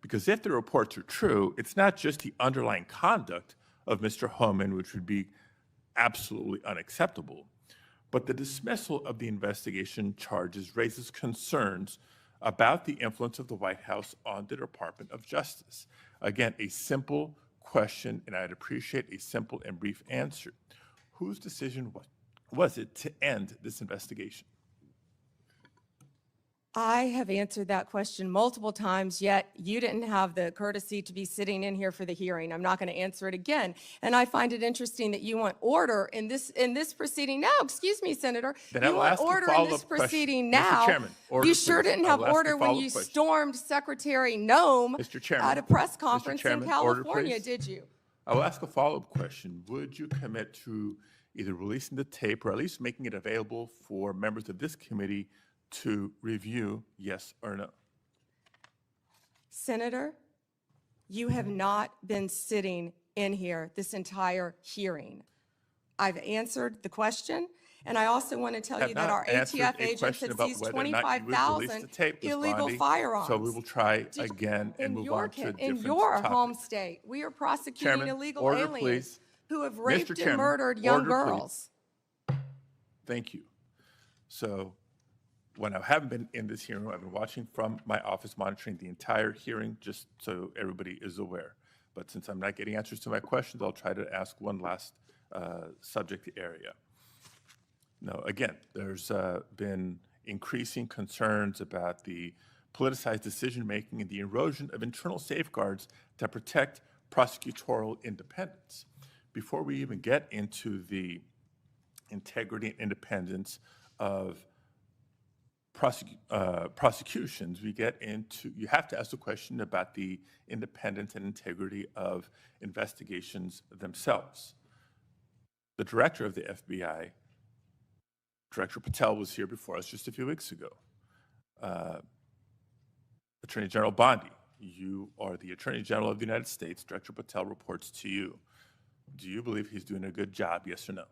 Because if the reports are true, it's not just the underlying conduct of Mr. Homan, which would be absolutely unacceptable, but the dismissal of the investigation charges raises concerns about the influence of the White House on the Department of Justice. Again, a simple question, and I'd appreciate a simple and brief answer. Whose decision was it to end this investigation? I have answered that question multiple times, yet you didn't have the courtesy to be sitting in here for the hearing. I'm not going to answer it again. And I find it interesting that you want order in this proceeding now. Excuse me, Senator. Then I You will want ask a order in this follow-up question. proceeding Mr. now. Chairman, order, You sure please. didn't I have will ask a order when follow-up you question. stormed Secretary Noem Mr. Chairman, at a press Mr. conference in Chairman, order, California, please. did you? I will ask a follow-up question. Would you commit to either releasing the tape or at least making it available for members of this committee to review, yes or no? Senator, you have not been sitting in here this entire hearing. I've answered the question, and I also want to tell Have you that not our answered ATF a agents question have about seized whether or not you would release the 25,000 tape, Ms. illegal Bondi. firearms. So we will try again and move on to a In different your topic. home state, we are prosecuting Chairman, illegal order, aliens please. who have Mr. raped and Chairman, murdered young order, please. girls. Thank you. So when I haven't been in this hearing, I've been watching from my office, monitoring the entire hearing, just so everybody is aware. But since I'm not getting answers to my questions, I'll try to ask one last subject area. Now, again, there's been increasing concerns about the politicized decision-making and the erosion of internal safeguards that protect prosecutorial independence. Before we even get into the integrity and independence of prosecutions, we get into, you have to ask the question about the independence and integrity of investigations themselves. The director of the FBI, Director Patel, was here before us just a few weeks ago. Attorney General Bondi, you are the Attorney General of the United States. Director Patel reports to you. Do you believe he's doing a good job, yes or no?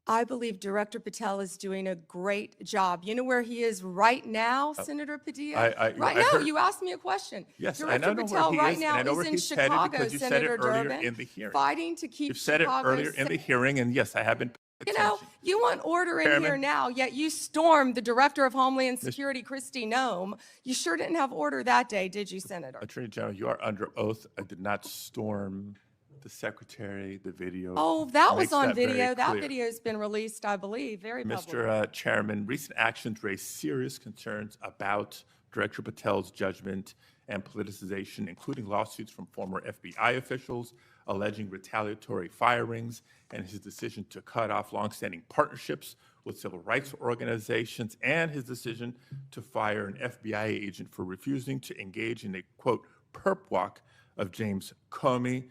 I believe Director Patel is doing a great job. You know where he is right now, Senator Padilla? Right now, heard- you asked me a question. Yes, I Director know Patel where he right is, now and I know is where in he's headed Chicago, because you said Senator it earlier Durbin, in the hearing. fighting to keep You've said it Chicago earlier in the safe. hearing, and yes, I have been You paying know, attention. you want order in here Chairman. now, yet you stormed the Director of Homeland Security, Kristi Noem. You sure didn't have order that day, did you, Senator? Attorney General, you are under oath. I did not storm the secretary, the video. Oh, that was makes on that very video. That clear. video's been released, I believe, very publicly. Mr. Chairman, recent actions raise serious concerns about Director Patel's judgment and politicization, including lawsuits from former FBI officials alleging retaliatory firings and his decision to cut off longstanding partnerships with civil rights organizations and his decision to fire an FBI agent for refusing to engage in a, quote, perp walk of James Comey.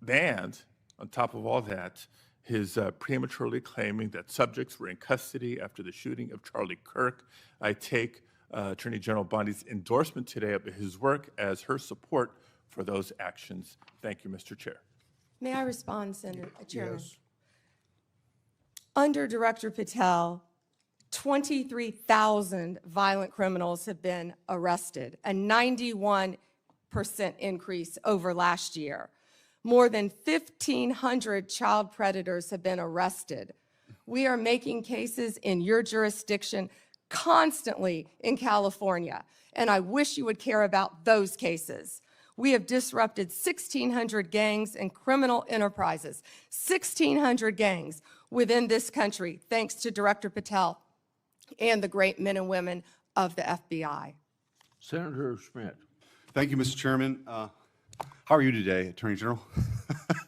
And on top of all that, his prematurely claiming that subjects were in custody after the shooting of Charlie Kirk. I take Attorney General Bondi's endorsement today of his work as her support for those actions. Thank you, Mr. Chair. May I respond, Senator Chairman? Under Director Patel, 23,000 violent criminals have been arrested, a 91% increase over last year. More than 1,500 child predators have been arrested. We are making cases in your jurisdiction constantly in California, and I wish you would care about those cases. We have disrupted 1,600 gangs and criminal enterprises, 1,600 gangs within this country, thanks to Director Patel and the great men and women of the FBI. Senator Schmidt. Thank you, Mr. Chairman. How are you today, Attorney General?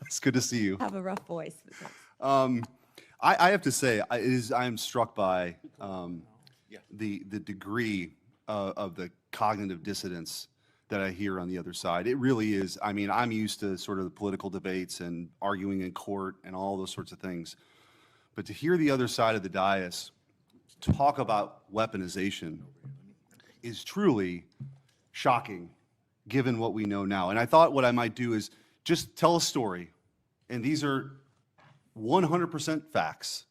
It's good to see you. Have a rough voice. I have to say, I am struck by the degree of the cognitive dissonance that I hear on the other side. It really is. I mean, I'm used to sort of the political debates and arguing in court and all those sorts of things. But to hear the other side of the dais talk about weaponization is truly shocking, given what we know now. And I thought what I might do is just tell a story, and these are 100% facts.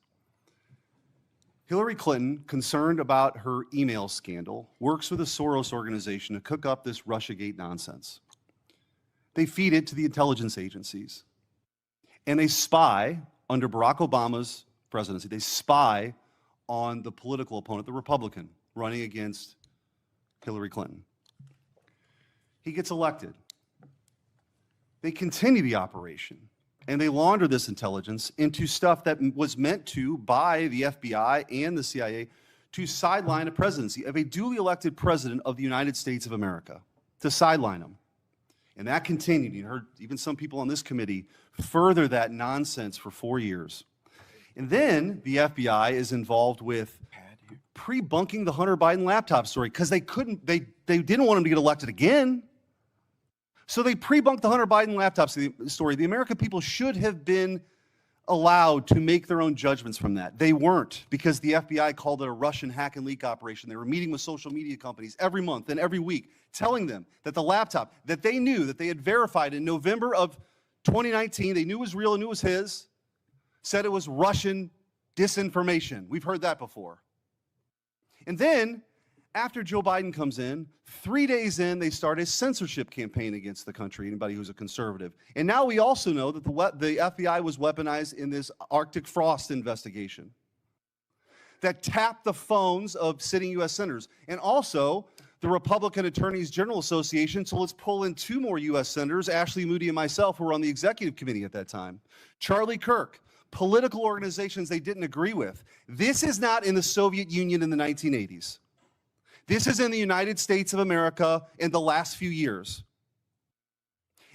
Hillary Clinton, concerned about her email scandal, works with a Soros organization to cook up this Russiagate nonsense. They feed it to the intelligence agencies. And they spy, under Barack Obama's presidency, they spy on the political opponent, the Republican, running against Hillary Clinton. He gets elected. They continue the operation, and they launder this intelligence into stuff that was meant to, by the FBI and the CIA, to sideline a presidency of a duly elected president of the United States of America, to sideline him. And that continued. You heard even some people on this committee further that nonsense for 4 years. And then the FBI is involved with pre-bunking the Hunter Biden laptop story because they didn't want him to get elected again. So they pre-bunked the Hunter Biden laptop story. The American people should have been allowed to make their own judgments from that. They weren't, because the FBI called it a Russian hack and leak operation. They were meeting with social media companies every month and every week, telling them that the laptop that they knew, that they had verified in November of 2019, they knew was real and knew was his, said it was Russian disinformation. We've heard that before. And then, after Joe Biden comes in, 3 days in, they start a censorship campaign against the country, anybody who's a conservative. And now we also know that the FBI was weaponized in this Arctic frost investigation that tapped the phones of sitting U.S. senators. And also, the Republican Attorneys General Association, so let's pull in 2 more U.S. senators, Ashley Moody and myself, who were on the executive committee at that time. Charlie Kirk, political organizations they didn't agree with. This is not in the Soviet Union in the 1980s. This is in the United States of America in the last few years.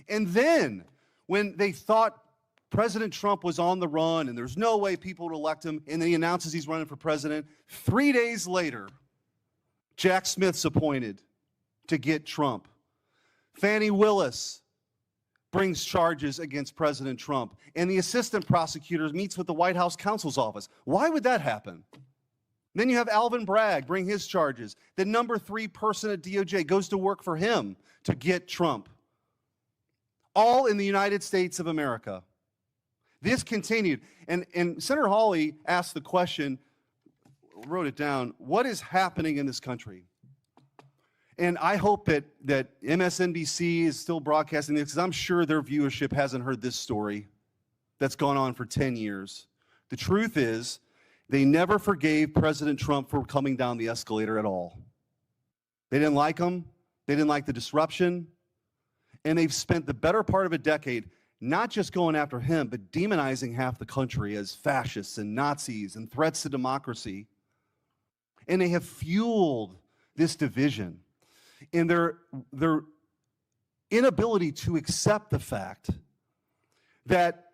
And then, when they thought President Trump was on the run and there's no way people would elect him, and then he announces he's running for president, 3 days later, Jack Smith's appointed to get Trump. Fannie Willis brings charges against President Trump, and the assistant prosecutor meets with the White House counsel's office. Why would that happen? Then you have Alvin Bragg bring his charges. The number 3 person at DOJ goes to work for him to get Trump. All in the United States of America. This continued. And Senator Hawley asked the question, wrote it down, what is happening in this country? And I hope that MSNBC is still broadcasting this, because I'm sure their viewership hasn't heard this story that's gone on for 10 years. The truth is, they never forgave President Trump for coming down the escalator at all. They didn't like him. They didn't like the disruption. And they've spent the better part of a decade not just going after him, but demonizing half the country as fascists and Nazis and threats to democracy. And they have fueled this division in their inability to accept the fact that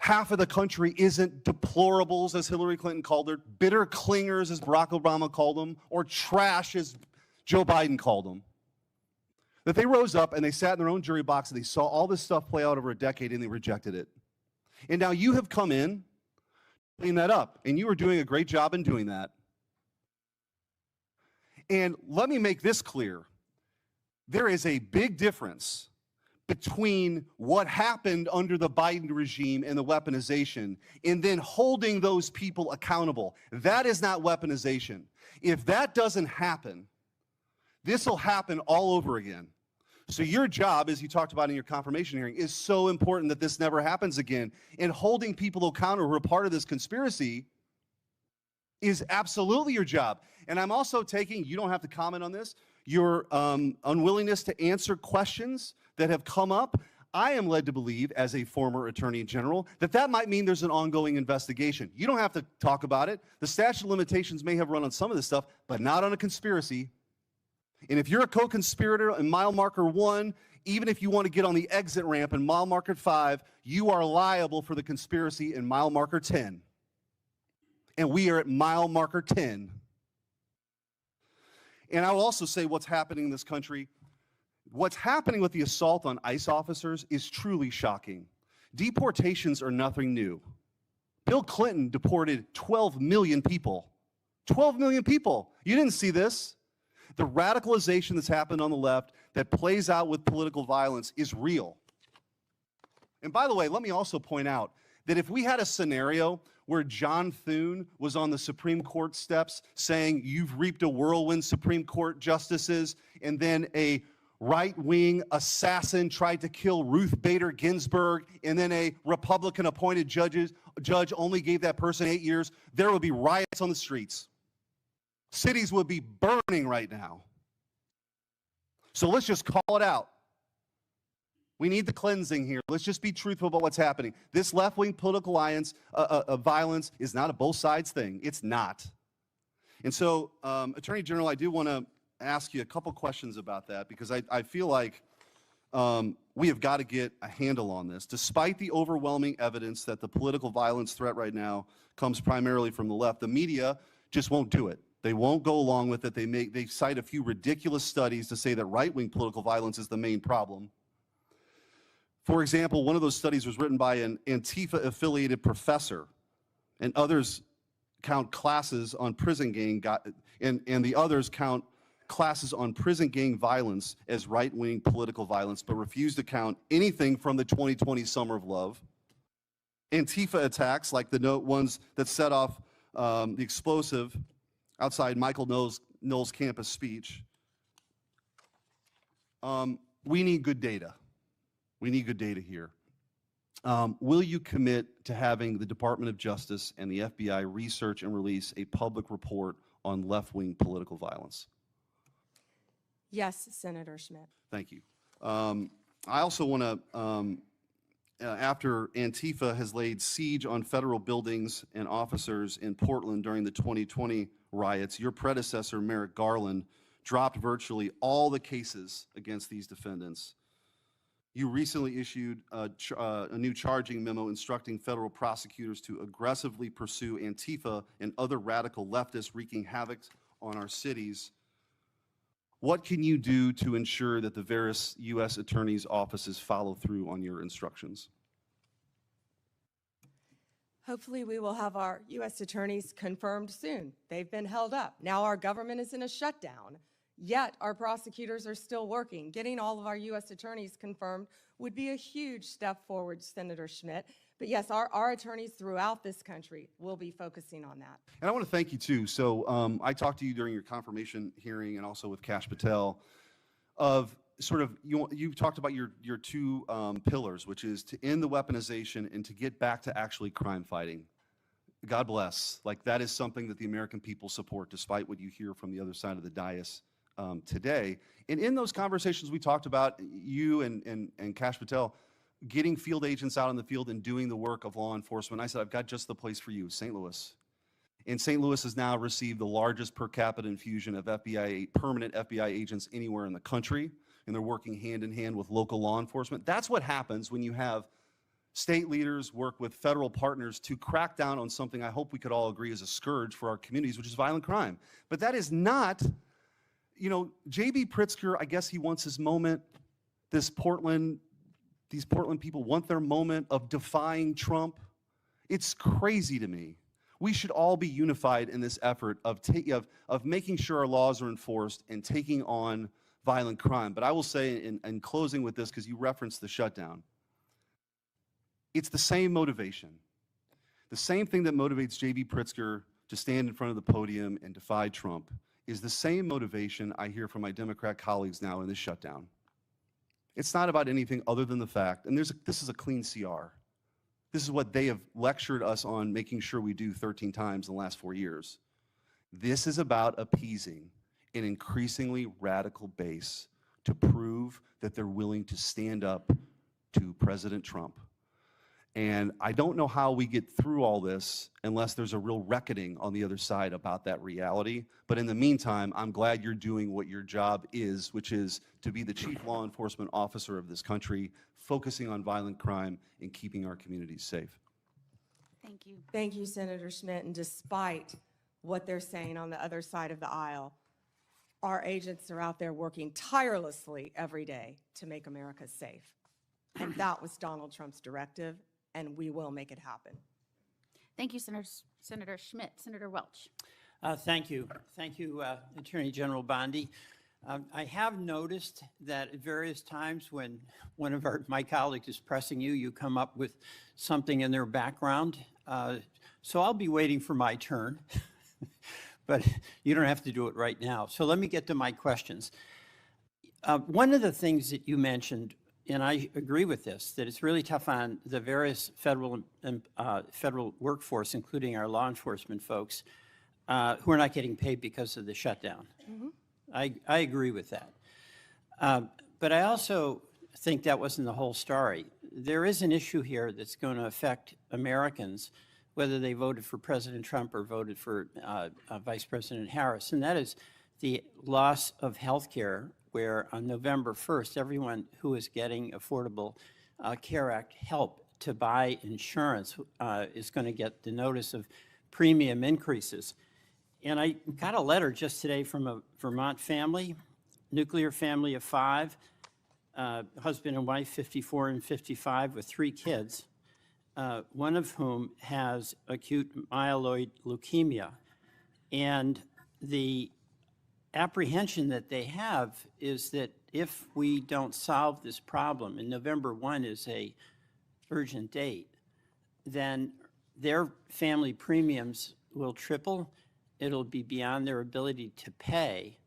half of the country isn't deplorables, as Hillary Clinton called her, bitter clingers, as Barack Obama called them, or trash, as Joe Biden called them. That they rose up and they sat in their own jury box and they saw all this stuff play out over a decade and they rejected it. And now you have come in, clean that up, and you are doing a great job in doing that. And let me make this clear. There is a big difference between what happened under the Biden regime and the weaponization, and then holding those people accountable. That is not weaponization. If that doesn't happen, this will happen all over again. So your job, as you talked about in your confirmation hearing, is so important that this never happens again. And holding people accountable who are part of this conspiracy is absolutely your job. And I'm also taking, you don't have to comment on this, your unwillingness to answer questions that have come up. I am led to believe, as a former attorney general, that that might mean there's an ongoing investigation. You don't have to talk about it. The statute of limitations may have run on some of this stuff, but not on a conspiracy. And if you're a co-conspirator in mile marker 1, even if you want to get on the exit ramp in mile marker 5, you are liable for the conspiracy in mile marker 10. And we are at mile marker 10. And I will also say what's happening in this country. What's happening with the assault on ICE officers is truly shocking. Deportations are nothing new. Bill Clinton deported 12 million people. 12 million people. You didn't see this. The radicalization that's happened on the left that plays out with political violence is real. And by the way, let me also point out that if we had a scenario where John Thune was on the Supreme Court steps saying, "You've reaped a whirlwind, Supreme Court justices," and then a right-wing assassin tried to kill Ruth Bader Ginsburg, and then a Republican-appointed judge only gave that person 8 years, there would be riots on the streets. Cities would be burning right now. So let's just call it out. We need the cleansing here. Let's just be truthful about what's happening. This left-wing political alliance of violence is not a both sides thing. It's not. And so, Attorney General, I do want to ask you a couple questions about that, because I feel like we have got to get a handle on this. Despite the overwhelming evidence that the political violence threat right now comes primarily from the left, the media just won't do it. They won't go along with it. They cite a few ridiculous studies to say that right-wing political violence is the main problem. For example, one of those studies was written by an Antifa-affiliated professor, and others count classes on prison gang, and the others count classes on prison gang violence as right-wing political violence, but refuse to count anything from the 2020 Summer of Love. Antifa attacks, like the ones that set off the explosive outside Michael Knowles' campus speech. We need good data. We need good data here. Will you commit to having the Department of Justice and the FBI research and release a public report on left-wing political violence? Yes, Senator Schmidt. Thank you. I also want to, after Antifa has laid siege on federal buildings and officers in Portland during the 2020 riots, your predecessor, Merrick Garland, dropped virtually all the cases against these defendants. You recently issued a new charging memo instructing federal prosecutors to aggressively pursue Antifa and other radical leftists wreaking havoc on our cities. What can you do to ensure that the various U.S. attorneys' offices follow through on your instructions? Hopefully, we will have our U.S. attorneys confirmed soon. They've been held up. Now our government is in a shutdown, yet our prosecutors are still working. Getting all of our U.S. attorneys confirmed would be a huge step forward, Senator Schmidt. But yes, our attorneys throughout this country will be focusing on that. And I want to thank you, too. So I talked to you during your confirmation hearing and also with Kash Patel of sort of, you talked about your two pillars, which is to end the weaponization and to get back to actually crime fighting. God bless. Like, that is something that the American people support, despite what you hear from the other side of the dais today. And in those conversations, we talked about you and Kash Patel getting field agents out in the field and doing the work of law enforcement. I said, I've got just the place for you, St. Louis. And St. Louis has now received the largest per capita infusion of permanent FBI agents anywhere in the country, and they're working hand in hand with local law enforcement. That's what happens when you have state leaders work with federal partners to crack down on something I hope we could all agree is a scourge for our communities, which is violent crime. But that is not, J.B. Pritzker, I guess he wants his moment. These Portland people want their moment of defying Trump. It's crazy to me. We should all be unified in this effort of making sure our laws are enforced and taking on violent crime. But I will say, in closing with this, because you referenced the shutdown, it's the same motivation. The same thing that motivates J.B. Pritzker to stand in front of the podium and defy Trump is the same motivation I hear from my Democrat colleagues now in this shutdown. It's not about anything other than the fact, and this is a clean CR. This is what they have lectured us on making sure we do 13 times in the last 4 years. This is about appeasing an increasingly radical base to prove that they're willing to stand up to President Trump. And I don't know how we get through all this unless there's a real reckoning on the other side about that reality. But in the meantime, I'm glad you're doing what your job is, which is to be the chief law enforcement officer of this country, focusing on violent crime and keeping our communities safe. Thank you. Thank you, Senator Schmidt. And despite what they're saying on the other side of the aisle, our agents are out there working tirelessly every day to make America safe. And that was Donald Trump's directive, and we will make it happen. Thank you, Senator Schmidt. Senator Welch. Thank you. Thank you, Attorney General Bondi. I have noticed that at various times when one of my colleagues is pressing you, you come up with something in their background So I'll be waiting for my turn, but you don't have to do it right now. So let me get to my questions. One of the things that you mentioned, and I agree with this, that it's really tough on the various federal workforce, including our law enforcement folks, who are not getting paid because of the shutdown. I agree with that. But I also think that wasn't the whole story. There is an issue here that's going to affect Americans, whether they voted for President Trump or voted for Vice President Harris, and that is the loss of health care, where on November 1st, everyone who is getting Affordable Care Act help to buy insurance is going to get the notice of premium increases. And I got a letter just today from a Vermont family, nuclear family of 5, husband and wife, 54 and 55, with 3 kids, one of whom has acute myeloid leukemia. And the apprehension that they have is that if we don't solve this problem, and November 1 is a urgent date, then their family premiums will triple. It'll be beyond their ability to pay.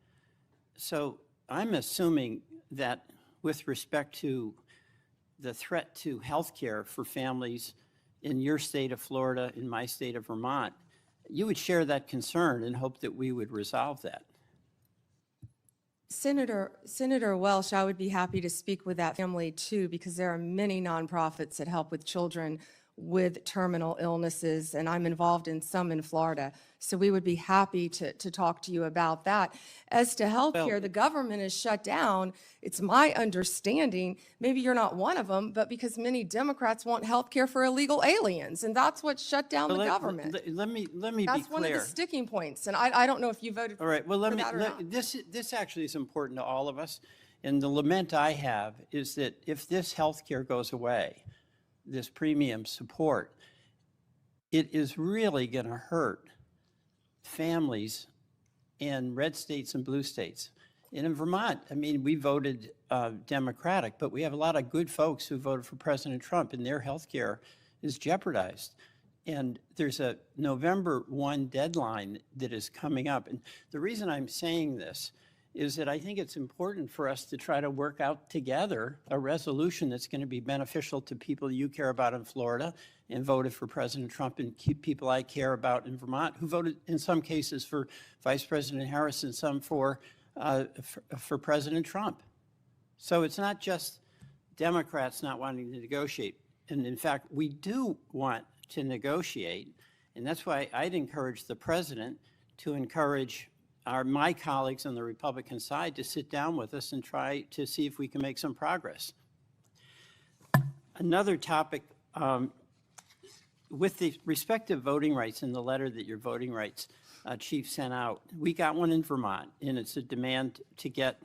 So I'm assuming that with respect to the threat to health care for families in your state of Florida, in my state of Vermont, you would share that concern and hope that we would resolve that. Senator Welch, I would be happy to speak with that family too, because there are many nonprofits that help with children with terminal illnesses, and I'm involved in some in Florida. So we would be happy to talk to you about that. As to health care, the government is shut down. It's my understanding, maybe you're not one of them, but because many Democrats want health care for illegal aliens, and that's what shut down the government. Let me be clear. That's one of the sticking points, and I don't know if you voted All right, well, for that or not. this actually is important to all of us. And the lament I have is that if this health care goes away, this premium support, it is really going to hurt families in red states and blue states. And in Vermont, I mean, we voted Democratic, but we have a lot of good folks who voted for President Trump, and their health care is jeopardized. And there's a November 1 deadline that is coming up. And the reason I'm saying this is that I think it's important for us to try to work out together a resolution that's going to be beneficial to people you care about in Florida and voted for President Trump, and people I care about in Vermont who voted in some cases for Vice President Harris and some for President Trump. So it's not just Democrats not wanting to negotiate. And in fact, we do want to negotiate. And that's why I'd encourage the president to encourage my colleagues on the Republican side to sit down with us and try to see if we can make some progress. Another topic, with the respect to voting rights in the letter that your voting rights chief sent out, we got one in Vermont, and it's a demand to get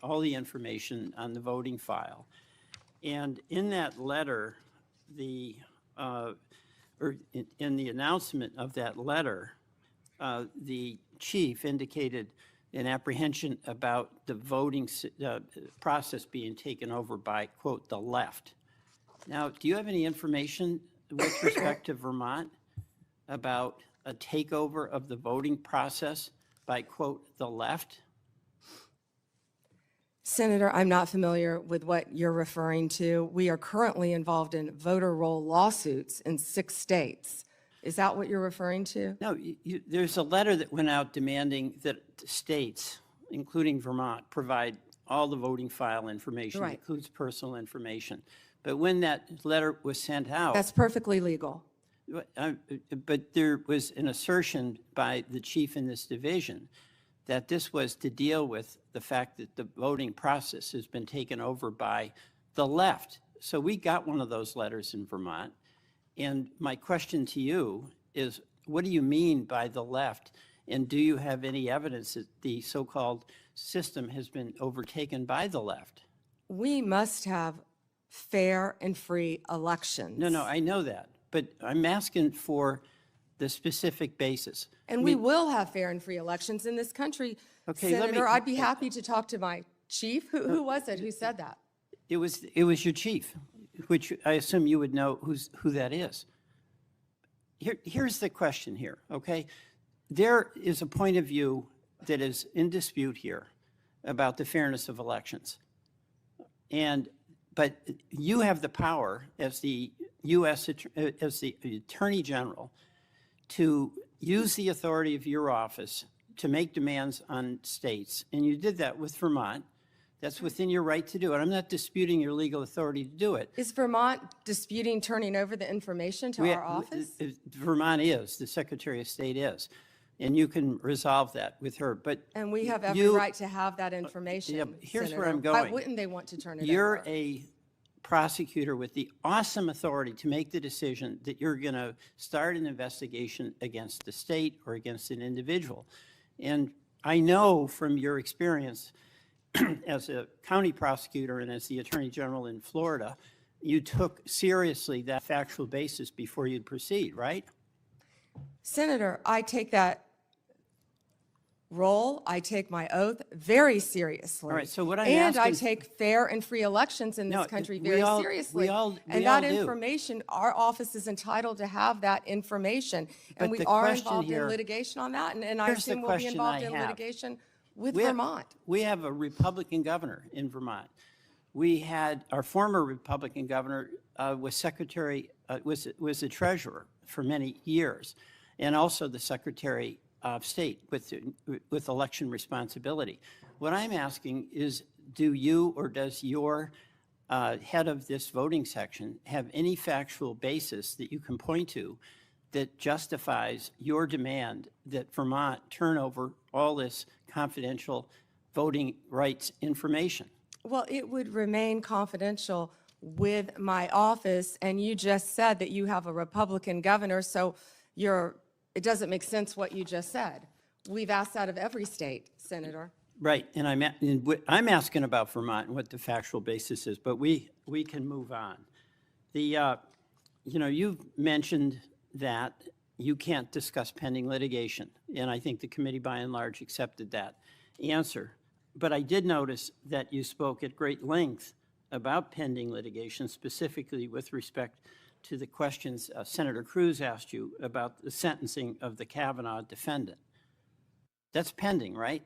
all the information on the voting file. And in that letter, in the announcement of that letter, the chief indicated an apprehension about the voting process being taken over by, quote, the left. Now, do you have any information with respect to Vermont about a takeover of the voting process by, quote, the left? Senator, I'm not familiar with what you're referring to. We are currently involved in voter roll lawsuits in 6 states. Is that what you're referring to? No, there's a letter that went out demanding that states, including Vermont, provide all the voting file information, Right. includes personal information. But when that letter was sent out, That's perfectly legal. but there was an assertion by the chief in this division that this was to deal with the fact that the voting process has been taken over by the left. So we got one of those letters in Vermont. And my question to you is, what do you mean by the left? And do you have any evidence that the so-called system has been overtaken by the left? We must have fair and free elections. No, I know that. But I'm asking for the specific basis. And we will have fair and free elections in this country. Okay, let me- Senator, I'd be happy to talk to my chief. Who was it who said that? It was your chief, which I assume you would know who that is. here's the question here, okay? There is a point of view that is in dispute here about the fairness of elections. But you have the power as the as the Attorney General to use the authority of your office to make demands on states. And you did that with Vermont. That's within your right to do it. I'm not disputing your legal authority to do it. Is Vermont disputing turning over the information to our office? Vermont is, the Secretary of State is. And you can resolve that with her, but. And we have every right to have that information, yeah, here's where Senator. I'm going. Why wouldn't they want to turn it You're over? a prosecutor with the awesome authority to make the decision that you're going to start an investigation against the state or against an individual. And I know from your experience as a county prosecutor and as the Attorney General in Florida, you took seriously that factual basis before you'd proceed, right? Senator, I take that role, I take my oath very seriously. All right, so what I'm And I asking- take fair and free elections in this No, country we very all- seriously. we all And that do. information, our office is entitled to have that information. But And we the are question involved here- in litigation on that, and I Here's the assume we'll be question involved I in have. litigation with We have- Vermont. We have a Republican governor in Vermont. We had, our former Republican governor was secretary, was the treasurer for many years, and also the Secretary of State with election responsibility. What I'm asking is, do you or does your head of this voting section have any factual basis that you can point to that justifies your demand that Vermont turn over all this confidential voting rights information? Well, it would remain confidential with my office, and you just said that you have a Republican governor, so it doesn't make sense what you just said. We've asked that of every state, Senator. Right, and I'm asking about Vermont and what the factual basis is, but we can move on. You've mentioned that you can't discuss pending litigation, and I think the committee by and large accepted that answer. But I did notice that you spoke at great length about pending litigation, specifically with respect to the questions Senator Cruz asked you about the sentencing of the Kavanaugh defendant. That's pending, right?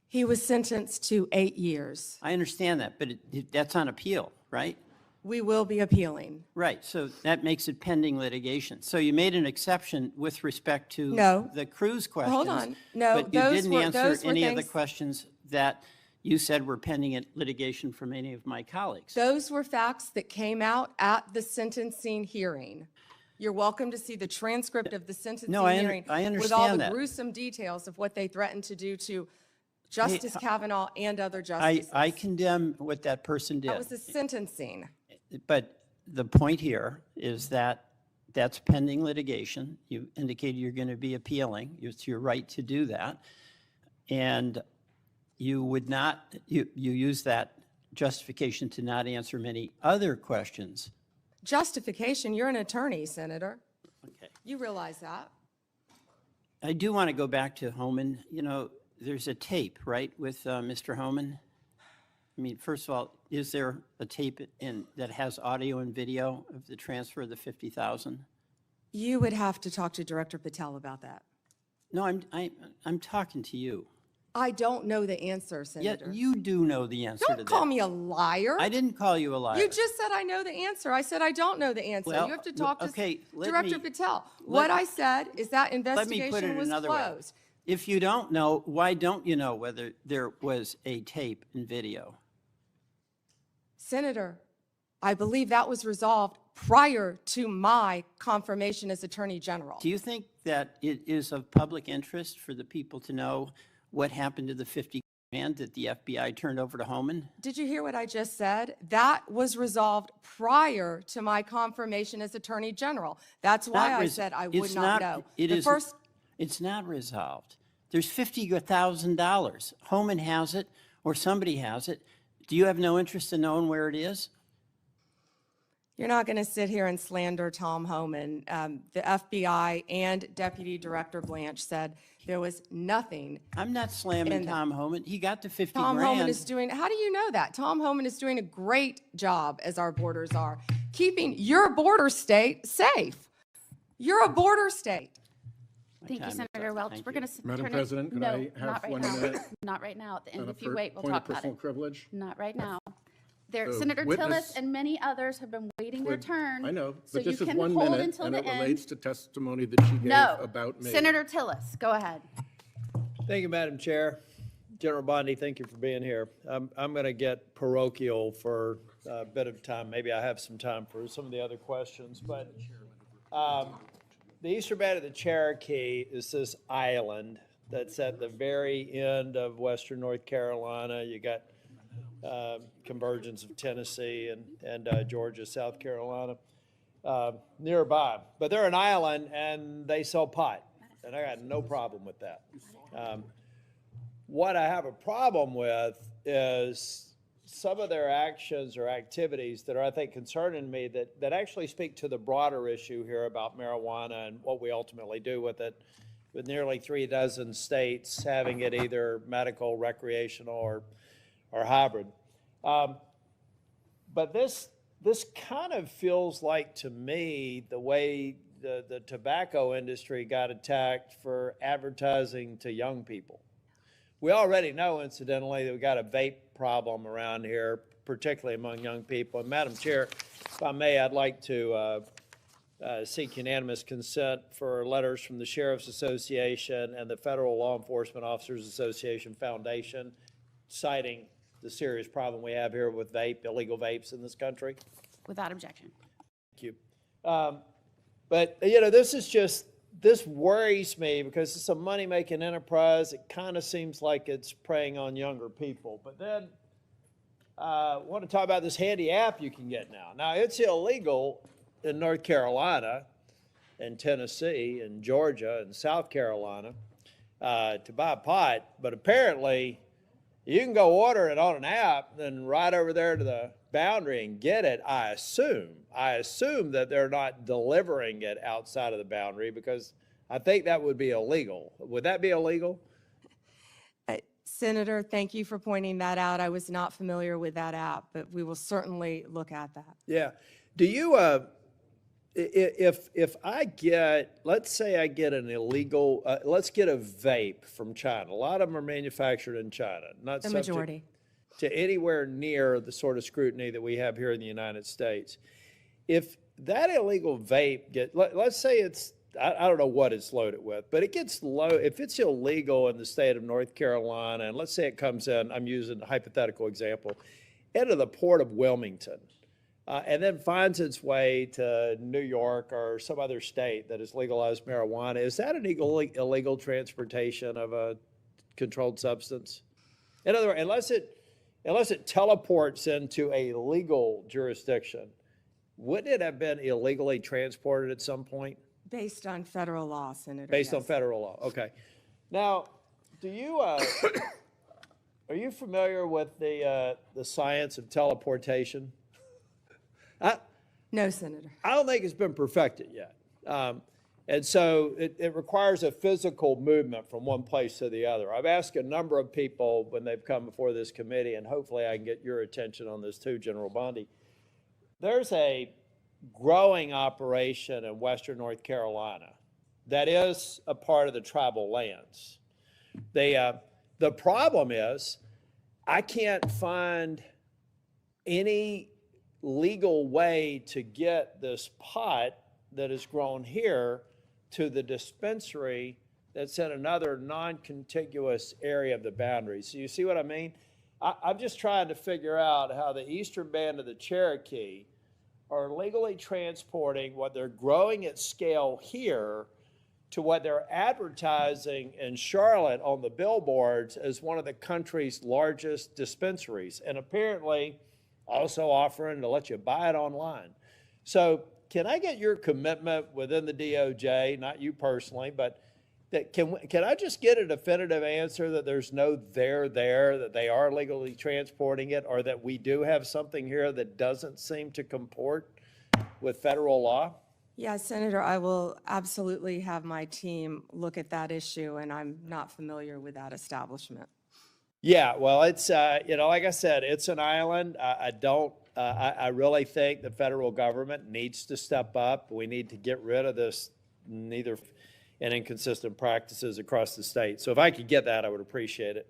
He was sentenced to 8 years. I understand that, but that's on appeal, right? We will be appealing. Right, so that makes it pending litigation. So you made an exception with respect to No. the Cruz questions. Hold on. No, But you those didn't were- answer those were any of the things- questions that you said were pending in litigation from any of my colleagues. Those were facts that came out at the sentencing hearing. You're welcome to see the transcript of the sentencing I hearing. I with all understand the that. gruesome details of what they threatened to do to Justice Kavanaugh and other justices. I condemn what that person That did. was the sentencing. But the point here is that that's pending litigation. You indicated you're going to be appealing. It's your right to do that. And you would not, you use that justification to not answer many other questions. Justification, you're an attorney, Senator. Okay. You realize that. I do want to go back to Homan. There's a tape, right, with Mr. Homan? I mean, first of all, is there a tape that has audio and video of the transfer of the $50,000? You would have to talk to Director Patel about that. No, I'm talking to you. I don't know the answer, Yeah, Senator. you do know the answer to that. Don't call me a liar. I didn't call you a liar. You just said I know the answer. I said I don't know the answer. Well, You have to talk to okay, let Director me- Patel. What I said is that Let me put investigation it was another way. closed. If you don't know, why don't you know whether there was a tape and video? Senator, I believe that was resolved prior to my confirmation as Attorney General. Do you think that it is of public interest for the people to know what happened to the $50,000 that the FBI turned over to Homan? Did you hear what I just said? That was resolved prior to my confirmation as Attorney General. That's why Not I res- said I it's would not know. It The is- first, It's not resolved. There's $50,000. Homan has it, or somebody has it. Do you have no interest in knowing where it is? you're not going to sit here and slander Tom Homan. The FBI and Deputy Director Blanche said there was nothing. I'm not slamming And- Tom Homan. He got the 50 Tom grand. Homan is doing, how do you know that? Tom Homan is doing a great job, as our borders are, keeping your border state safe. You're a border state. Thank you, time is Senator up. Welch. Thank We're you. going to Madam turn President, could no, I have not right 1 now. minute? Not right now. At the end, on a if you per- wait, we'll point of talk about personal it. privilege? Not right now. There, The Senator witness- Tillis and many others have been waiting their turn. I know, so but this you is can 1 hold minute, until and the it end. relates to testimony that she gave No. about me. Senator Tillis, go ahead. Thank you, Madam Chair. General Bondi, thank you for being here. I'm going to get parochial for a bit of time. Maybe I have some time for some of the other questions, but the eastern band of the Cherokee is this island that's at the very end of western North Carolina. You got convergence of Tennessee and Georgia, South Carolina nearby. But they're an island and they sell pot, and I got no problem with that. What I have a problem with is some of their actions or activities that are, I think, concerning me that actually speak to the broader issue here about marijuana and what we ultimately do with it, with nearly 36 states having it either medical, recreational, or hybrid. But this kind of feels like, to me, the way the tobacco industry got attacked for advertising to young people. We already know, incidentally, that we got a vape problem around here, particularly among young people. And Madam Chair, if I may, I'd like to seek unanimous consent for letters from the Sheriff's Association and the Federal Law Enforcement Officers Association Foundation citing the serious problem we have here with illegal vapes in this country. Without objection. Thank you. But, you know, this worries me because it's a money-making enterprise. It kind of seems like it's preying on younger people. But then I want to talk about this handy app you can get now. Now, it's illegal in North Carolina and Tennessee and Georgia and South Carolina to buy pot, but apparently you can go order it on an app, then right over there to the boundary and get it, I assume that they're not delivering it outside of the boundary, because I think that would be illegal. Would that be illegal? Senator, thank you for pointing that out. I was not familiar with that app, but we will certainly look at that. Yeah. Do you, if I get, let's say I get an illegal, let's get a vape from China. A lot of them are manufactured in China, not The subject majority. to anywhere near the sort of scrutiny that we have here in the United States. If that illegal vape let's say it's, I don't know what it's loaded with, but it gets if it's illegal in the state of North Carolina, and let's say it comes in, I'm using a hypothetical example, into the port of Wilmington, and then finds its way to New York or some other state that has legalized marijuana, is that an illegal transportation of a controlled substance? In other words, unless it teleports into a legal jurisdiction, wouldn't it have been illegally transported at some point? Based on federal law, Senator. Based on yes. federal law, okay. Now, do you, are you familiar with the science of teleportation? No, Senator. I don't think it's been perfected yet. And so it requires a physical movement from one place to the other. I've asked a number of people when they've come before this committee, and hopefully I can get your attention on this too, General Bondi. There's a growing operation in western North Carolina that is a part of the tribal lands. The problem is I can't find any legal way to get this pot that is grown here to the dispensary that's in another non-contiguous area of the boundary. So you see what I mean? I'm just trying to figure out how the eastern band of the Cherokee are legally transporting what they're growing at scale here to what they're advertising in Charlotte on the billboards as one of the country's largest dispensaries, and apparently also offering to let you buy it online. So can I get your commitment within the DOJ, not you personally, but that can I just get a definitive answer that there's no there, that they are legally transporting it, or that we do have something here that doesn't seem to comport with federal law? Yeah, Senator, I will absolutely have my team look at that issue, and I'm not familiar with that establishment. Yeah, well, it's, you know, like I said, it's an island. I really think the federal government needs to step up. We need to get rid of this neither and inconsistent practices across the state. So if I could get that, I would appreciate it.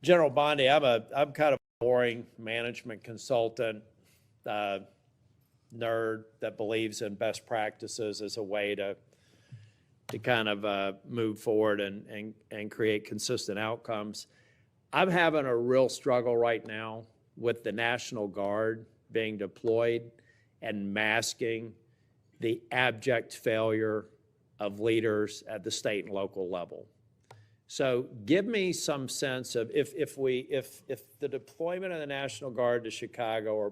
General Bondi, I'm kind of a boring management consultant, nerd that believes in best practices as a way to kind of move forward and create consistent outcomes. I'm having a real struggle right now with the National Guard being deployed and masking the abject failure of leaders at the state and local level. So give me some sense of if the deployment of the National Guard to Chicago or